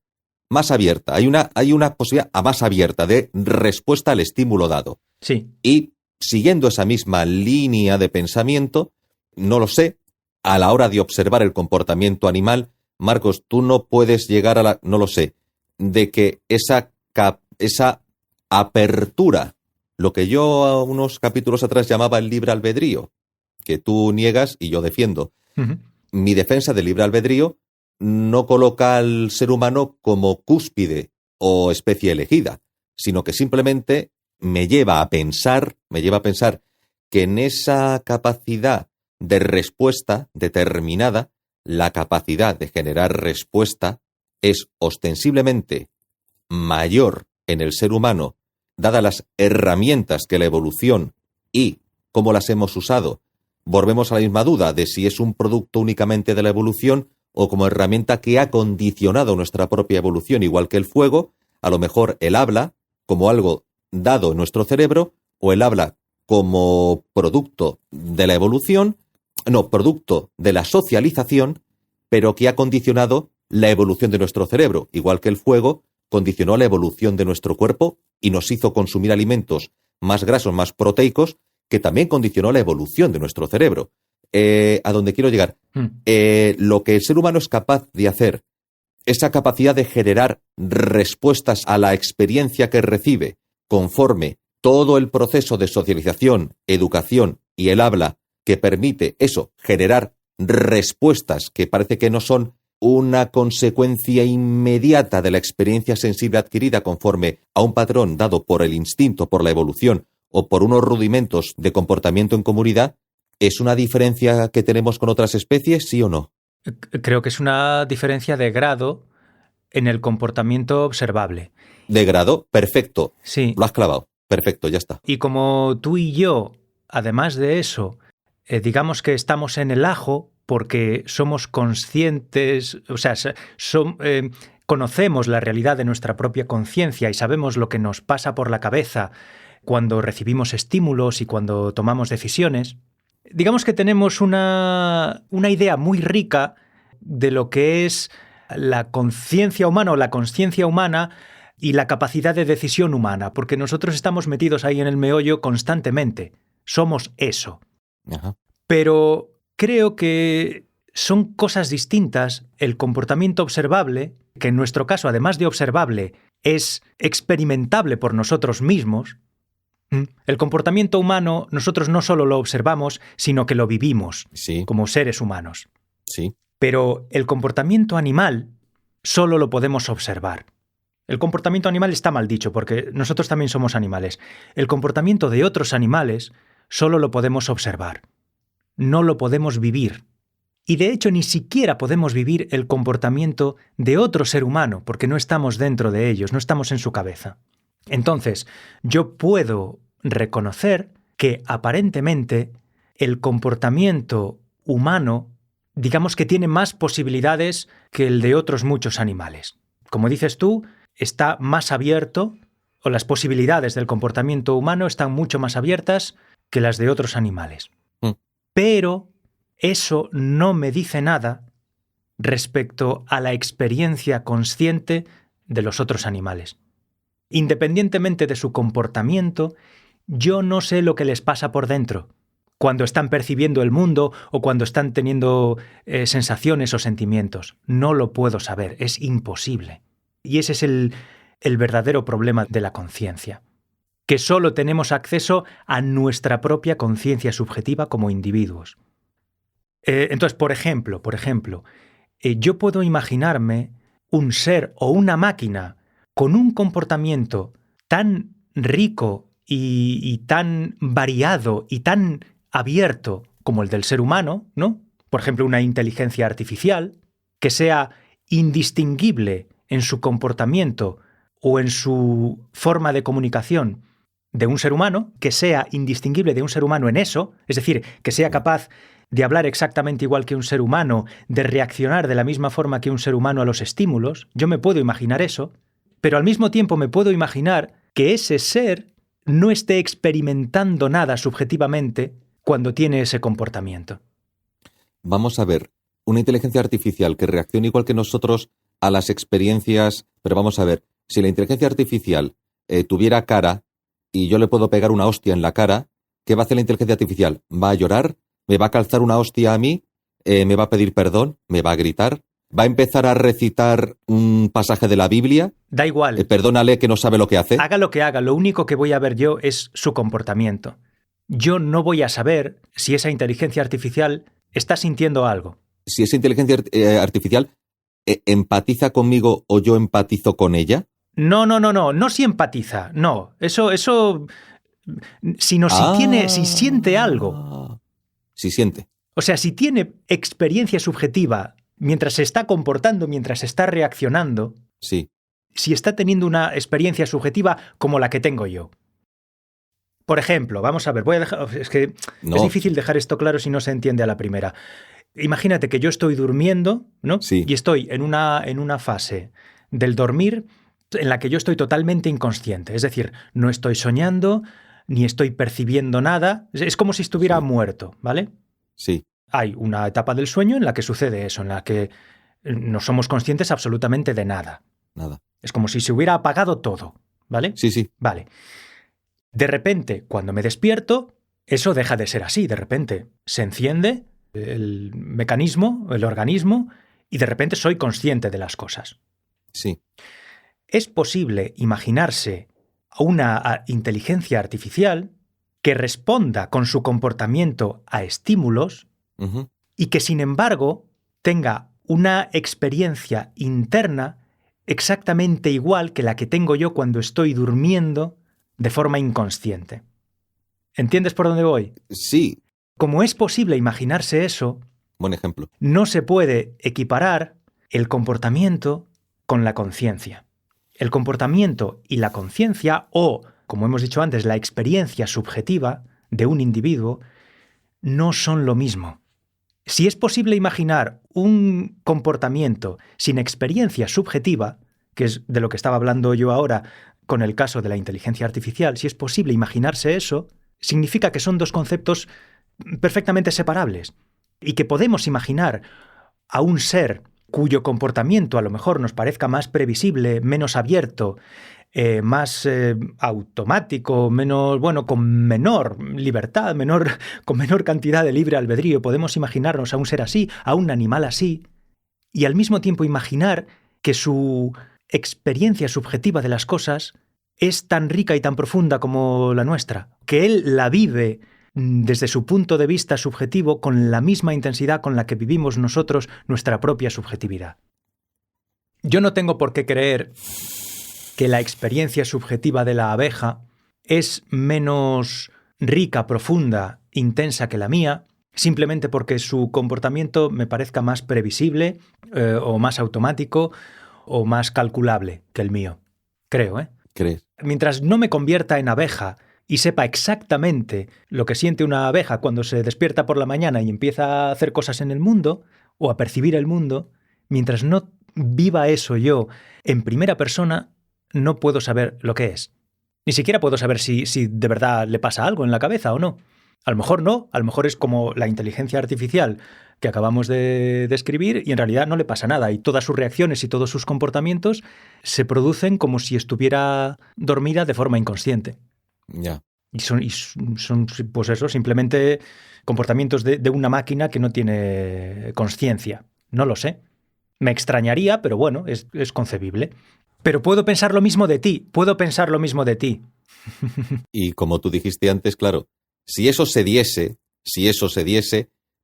abierta. Hay una posibilidad más abierta de respuesta al estímulo dado. Sí. Y siguiendo esa misma línea de pensamiento, no lo sé, a la hora de observar el comportamiento animal, Marcos, tú no puedes llegar a la... No lo sé, de que esa apertura, lo que yo unos capítulos atrás llamaba el libre albedrío, que tú niegas y yo defiendo. Uh-huh. Mi defensa del libre albedrío no coloca al ser humano como cúspide o especie elegida, sino que simplemente me lleva a pensar que en esa capacidad de respuesta determinada, la capacidad de generar respuesta es ostensiblemente mayor en el ser humano, dadas las herramientas que la evolución y cómo las hemos usado. Volvemos a la misma duda de si es un producto únicamente de la evolución o como herramienta que ha condicionado nuestra propia evolución, igual que el fuego, a lo mejor el habla como algo dado en nuestro cerebro, o el habla como producto de la evolución, producto de la socialización, pero que ha condicionado la evolución de nuestro cerebro, igual que el fuego condicionó la evolución de nuestro cuerpo y nos hizo consumir alimentos más grasos, más proteicos, que también condicionó la evolución de nuestro cerebro. A donde quiero llegar. Lo que el ser humano es capaz de hacer, esa capacidad de generar respuestas a la experiencia que recibe conforme todo el proceso de socialización, educación y el habla que permite eso, generar respuestas que parece que no son una consecuencia inmediata de la experiencia sensible adquirida conforme a un patrón dado por el instinto, por la evolución o por unos rudimentos de comportamiento en comunidad, ¿es una diferencia que tenemos con otras especies, sí o no? Creo que es una diferencia de grado en el comportamiento observable. ¿De grado? Perfecto. Sí. Lo has clavado. Perfecto, ya está. Y como tú y yo, además de eso, digamos que estamos en el ajo porque somos conscientes, o sea, conocemos la realidad de nuestra propia conciencia y sabemos lo que nos pasa por la cabeza cuando recibimos estímulos y cuando tomamos decisiones. Digamos que tenemos una idea muy rica de lo que es la conciencia humana o la consciencia humana y la capacidad de decisión humana, porque nosotros estamos metidos ahí en el meollo constantemente. Somos eso. Ajá. Pero creo que son cosas distintas el comportamiento observable, que en nuestro caso, además de observable, es experimentable por nosotros mismos. El comportamiento humano nosotros no solo lo observamos, sino que lo vivimos como seres humanos. Sí. Pero el comportamiento animal solo lo podemos observar. El comportamiento animal está mal dicho, porque nosotros también somos animales. El comportamiento de otros animales solo lo podemos observar. No lo podemos vivir. Y de hecho ni siquiera podemos vivir el comportamiento de otro ser humano, porque no estamos dentro de ellos, no estamos en su cabeza. Entonces, yo puedo reconocer que aparentemente el comportamiento humano, digamos que tiene más posibilidades que el de otros muchos animales. Como dices tú, está más abierto, o las posibilidades del comportamiento humano están mucho más abiertas que las de otros animales. Pero eso no me dice nada respecto a la experiencia consciente de los otros animales. Independientemente de su comportamiento, yo no sé lo que les pasa por dentro, cuando están percibiendo el mundo o cuando están teniendo sensaciones o sentimientos. No lo puedo saber, es imposible. Y ese es el verdadero problema de la conciencia, que solo tenemos acceso a nuestra propia conciencia subjetiva como individuos. Entonces, por ejemplo, yo puedo imaginarme un ser o una máquina con un comportamiento tan rico y tan variado y tan abierto como el del ser humano, ¿no? Por ejemplo, una inteligencia artificial que sea indistinguible en su comportamiento o en su forma de comunicación de un ser humano, que sea indistinguible de un ser humano en eso, es decir, que sea capaz de hablar exactamente igual que un ser humano, de reaccionar de la misma forma que un ser humano a los estímulos. Yo me puedo imaginar eso, pero al mismo tiempo me puedo imaginar que ese ser no esté experimentando nada subjetivamente cuando tiene ese comportamiento. Vamos a ver, una inteligencia artificial que reacciona igual que nosotros a las experiencias, pero vamos a ver, si la inteligencia artificial tuviera cara y yo le puedo pegar una hostia en la cara, ¿qué va a hacer la inteligencia artificial? ¿Va a llorar? ¿Me va a calzar una hostia a mí? ¿Me va a pedir perdón? ¿Me va a gritar? ¿Va a empezar a recitar un pasaje de la Biblia? Da igual. Perdónale que no sabe lo que hace. Haga lo que haga, lo único que voy a ver yo es su comportamiento. Yo no voy a saber si esa inteligencia artificial está sintiendo algo. Si esa inteligencia artificial empatiza conmigo o yo empatizo con ella. No si empatiza, no. Eso sino si siente algo. Si siente. O sea, si tiene experiencia subjetiva mientras se está comportando, mientras está reaccionando, Sí. si está teniendo una experiencia subjetiva como la que tengo yo. Por ejemplo, vamos a ver, voy a dejar, es que No. es difícil dejar esto claro si no se entiende a la primera. Imagínate que yo estoy durmiendo, ¿no? Sí. Y estoy en una fase del dormir en la que yo estoy totalmente inconsciente. Es decir, no estoy soñando, ni estoy percibiendo nada. Es como si estuviera Sí. muerto, ¿vale? Sí. Hay una etapa del sueño en la que sucede eso, en la que no somos conscientes absolutamente de nada. Nada. Es como si se hubiera apagado todo, ¿vale? Sí, sí. Vale. De repente, cuando me despierto, eso deja de ser así. De repente se enciende el mecanismo, el organismo, y de repente soy consciente de las cosas. Sí. Es posible imaginarse a una inteligencia artificial que responda con su comportamiento a estímulos Ujú. y que, sin embargo, tenga una experiencia interna exactamente igual que la que tengo yo cuando estoy durmiendo de forma inconsciente. ¿Entiendes por dónde voy? Sí. Como es posible imaginarse eso, Buen ejemplo. no se puede equiparar el comportamiento con la conciencia. El comportamiento y la conciencia, o, como hemos dicho antes, la experiencia subjetiva de un individuo, no son lo mismo. Si es posible imaginar un comportamiento sin experiencia subjetiva, que es de lo que estaba hablando yo ahora con el caso de la inteligencia artificial, si es posible imaginarse eso, significa que son dos conceptos perfectamente separables y que podemos imaginar a un ser cuyo comportamiento a lo mejor nos parezca más previsible, menos abierto, más automático, menos, bueno, con menor libertad, con menor cantidad de libre albedrío. Podemos imaginarnos a un ser así, a un animal así, y al mismo tiempo imaginar que su experiencia subjetiva de las cosas es tan rica y tan profunda como la nuestra, que él la vive desde su punto de vista subjetivo con la misma intensidad con la que vivimos nosotros nuestra propia subjetividad. Yo no tengo por qué creer que la experiencia subjetiva de la abeja es menos rica, profunda, intensa que la mía, simplemente porque su comportamiento me parezca más previsible o más automático o más calculable que el mío. Creo, ¿eh? ¿Crees? Mientras no me convierta en abeja y sepa exactamente lo que siente una abeja cuando se despierta por la mañana y empieza a hacer cosas en el mundo o a percibir el mundo, mientras no viva eso yo en primera persona, no puedo saber lo que es. Ni siquiera puedo saber si de verdad le pasa algo en la cabeza o no. A lo mejor no, a lo mejor es como la inteligencia artificial que acabamos de describir y en realidad no le pasa nada y todas sus reacciones y todos sus comportamientos se producen como si estuviera dormida de forma inconsciente. Ya. Y son pues eso, simplemente comportamientos de una máquina que no tiene consciencia. No lo sé. Me extrañaría, pero bueno, es concebible. Pero puedo pensar lo mismo de ti, Y como tú dijiste antes, claro, si eso se diese,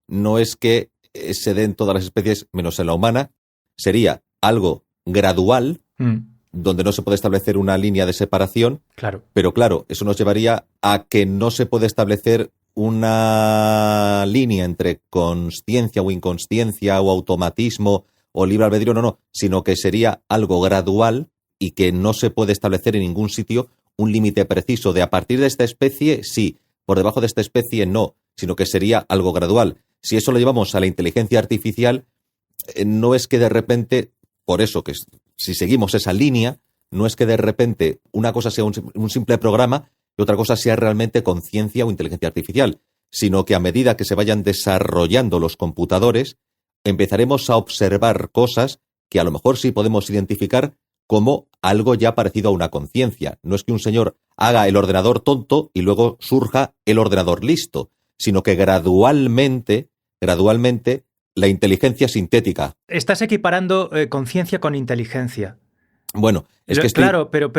no es que se den todas las especies menos en la humana, sería algo gradual, donde no se puede establecer una línea de separación, Claro. pero claro, eso nos llevaría a que no se puede establecer una línea entre consciencia o inconsciencia o automatismo o libre albedrío, no, sino que sería algo gradual y que no se puede establecer en ningún sitio un límite preciso de a partir de esta especie, sí, por debajo de esta especie, no, sino que sería algo gradual. Si eso lo llevamos a la inteligencia artificial, no es que de repente, por eso que si seguimos esa línea, no es que de repente una cosa sea un simple programa y otra cosa sea realmente conciencia o inteligencia artificial, sino que a medida que se vayan desarrollando los computadores, empezaremos a observar cosas que a lo mejor sí podemos identificar como algo ya parecido a una conciencia. No es que un señor haga el ordenador tonto y luego surja el ordenador listo, sino que gradualmente, la inteligencia sintética. Estás equiparando conciencia con inteligencia. Bueno, es que Claro, pero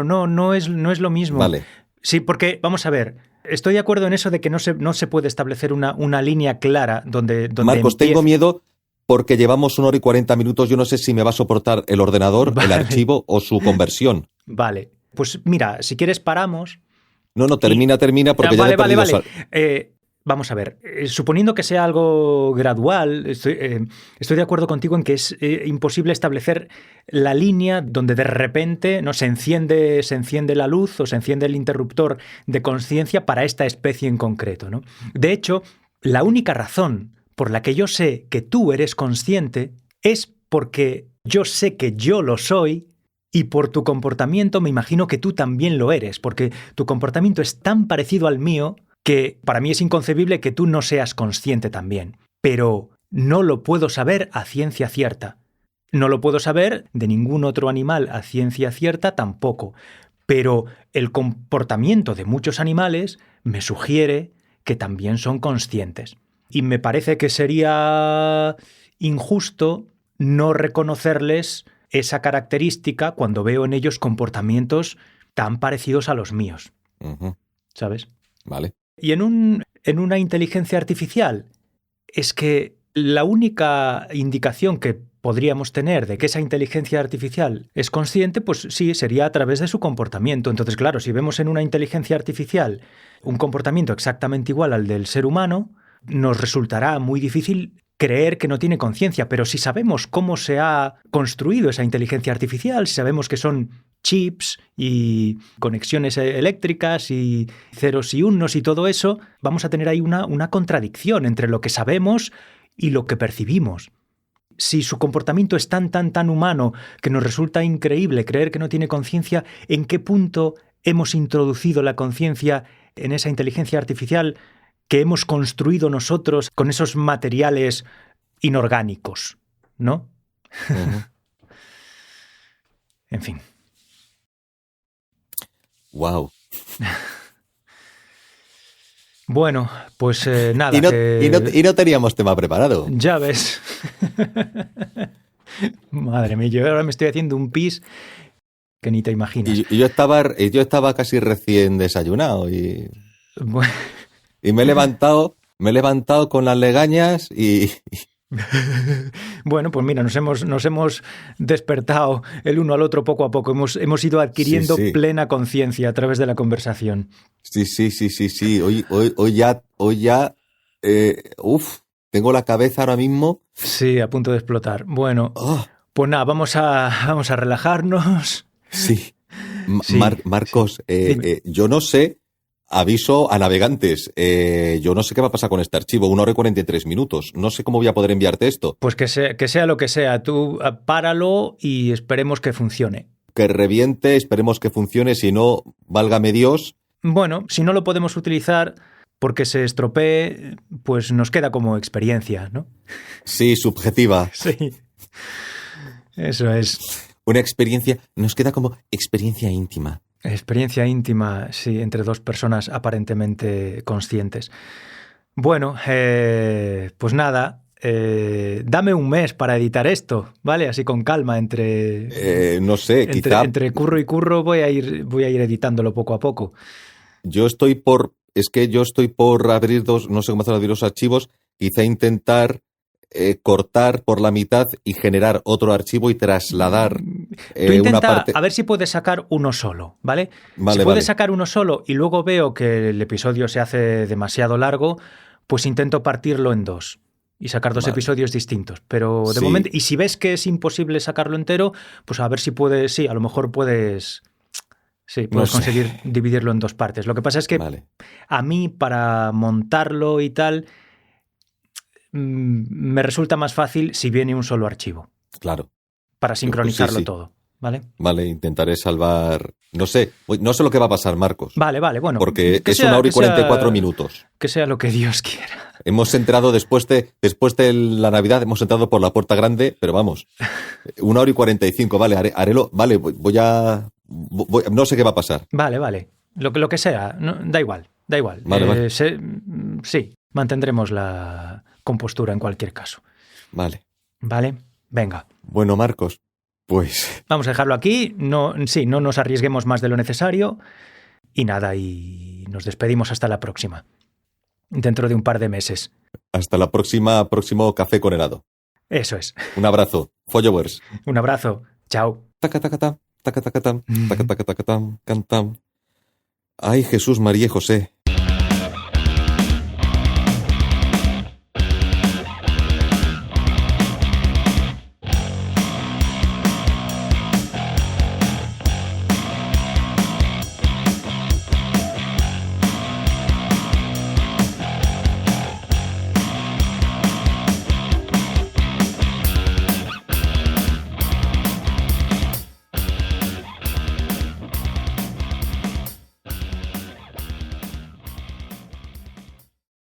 no es lo mismo. Vale. Sí, porque, vamos a ver, estoy de acuerdo en eso de que no se puede establecer una línea clara donde Marcos, empiece. tengo miedo porque llevamos 1 hora y 40 minutos. Yo no sé si me va a soportar el ordenador, Vale. el archivo o su conversión. Vale, pues mira, si quieres paramos No, termina porque ya Vale, he perdido vale. Vamos a ver, suponiendo que sea algo gradual, estoy de acuerdo contigo en que es imposible establecer la línea donde de repente se enciende la luz o se enciende el interruptor de conciencia para esta especie en concreto, ¿no? De hecho, la única razón por la que yo sé que tú eres consciente es porque yo sé que yo lo soy. Y por tu comportamiento me imagino que tú también lo eres, porque tu comportamiento es tan parecido al mío que para mí es inconcebible que tú no seas consciente también. Pero no lo puedo saber a ciencia cierta. No lo puedo saber de ningún otro animal a ciencia cierta tampoco. Pero el comportamiento de muchos animales me sugiere que también son conscientes. Y me parece que sería injusto no reconocerles esa característica cuando veo en ellos comportamientos tan parecidos a los míos. Ujú. ¿Sabes? Vale. Y en una inteligencia artificial es que la única indicación que podríamos tener de que esa inteligencia artificial es consciente, pues sí, sería a través de su comportamiento. Entonces, claro, si vemos en una inteligencia artificial un comportamiento exactamente igual al del ser humano, nos resultará muy difícil creer que no tiene conciencia, pero si sabemos cómo se ha construido esa inteligencia artificial, si sabemos que son chips y conexiones eléctricas y ceros y unos y todo eso, vamos a tener ahí una contradicción entre lo que sabemos y lo que percibimos. Si su comportamiento es tan humano que nos resulta increíble creer que no tiene conciencia, ¿en qué punto hemos introducido la conciencia en esa inteligencia artificial que hemos construido nosotros con esos materiales inorgánicos, ¿no? Ujú. En fin. Wow. Bueno, pues nada. Y no teníamos tema preparado. Ya ves. Madre mía, yo ahora me estoy haciendo un pis que ni te imaginas. Y yo estaba casi recién desayunado y Bueno, me he levantado con las legañas y bueno, pues mira, nos hemos despertado el uno al otro poco a poco. Hemos ido adquiriendo Sí. plena conciencia a través de la conversación. sí. Hoy ya, tengo la cabeza ahora mismo. Sí, a punto de explotar. Bueno, Oh, pues nada, vamos a relajarnos. sí. Sí, Marcos, Dime. yo no sé, aviso a navegantes, yo no sé qué va a pasar con este archivo, 1 hora y 43 minutos. No sé cómo voy a poder enviarte esto. Pues que sea lo que sea, tú páralo y esperemos que funcione. Que reviente, esperemos que funcione, si no, válgame Dios. Bueno, si no lo podemos utilizar porque se estropee, pues nos queda como experiencia, ¿no? Sí, subjetiva. Sí. Eso es. Una experiencia, nos queda como experiencia íntima. Experiencia íntima, sí, entre dos personas aparentemente conscientes. Bueno, pues nada, dame un mes para editar esto, ¿vale? Así con calma, No sé, quizá entre curro y curro voy a ir editándolo poco a poco. yo estoy por abrir no sé cómo hacer abrir los archivos, quizá intentar cortar por la mitad y generar otro archivo y trasladar Tú intenta una parte. a ver si puedes sacar uno solo, ¿vale? Vale, Si puedes vale. sacar uno solo y luego veo que el episodio se hace demasiado largo, pues intento partirlo en dos y sacar dos Vale. episodios distintos. Pero de Sí. momento, y si ves que es imposible sacarlo entero, pues a ver si puedes, sí, a lo mejor puedes, sí, puedes No sé. conseguir dividirlo en dos partes. Lo que pasa es que Vale. a mí, para montarlo y tal, me resulta más fácil si viene un solo archivo, Claro. para sincronizarlo sí. todo, ¿vale? Vale, intentaré salvar. No sé lo que va a pasar, Marcos. Vale, bueno. Porque que es sea- 1 hora y que sea- 44 minutos. Que sea lo que Dios quiera. Hemos entrado después de la Navidad, hemos entrado por la puerta grande, pero vamos. 1 hora y 45, vale, harélo. Vale, no sé qué va a pasar. Vale. Lo que sea, no, da igual. Vale. Sí, mantendremos la compostura en cualquier caso. Vale. ¿Vale? Venga. Bueno, Marcos, pues Vamos a dejarlo aquí. No nos arriesguemos más de lo necesario. Y nada, y nos despedimos hasta la próxima. Dentro de un par de meses. hasta la próximo café con helado. Eso es. Un abrazo. Followers. Un abrazo. Chao. Taca, taca, tam, taca, taca, tam, taca, taca, taca, tam, can, tam. Ay, Jesús, María y José,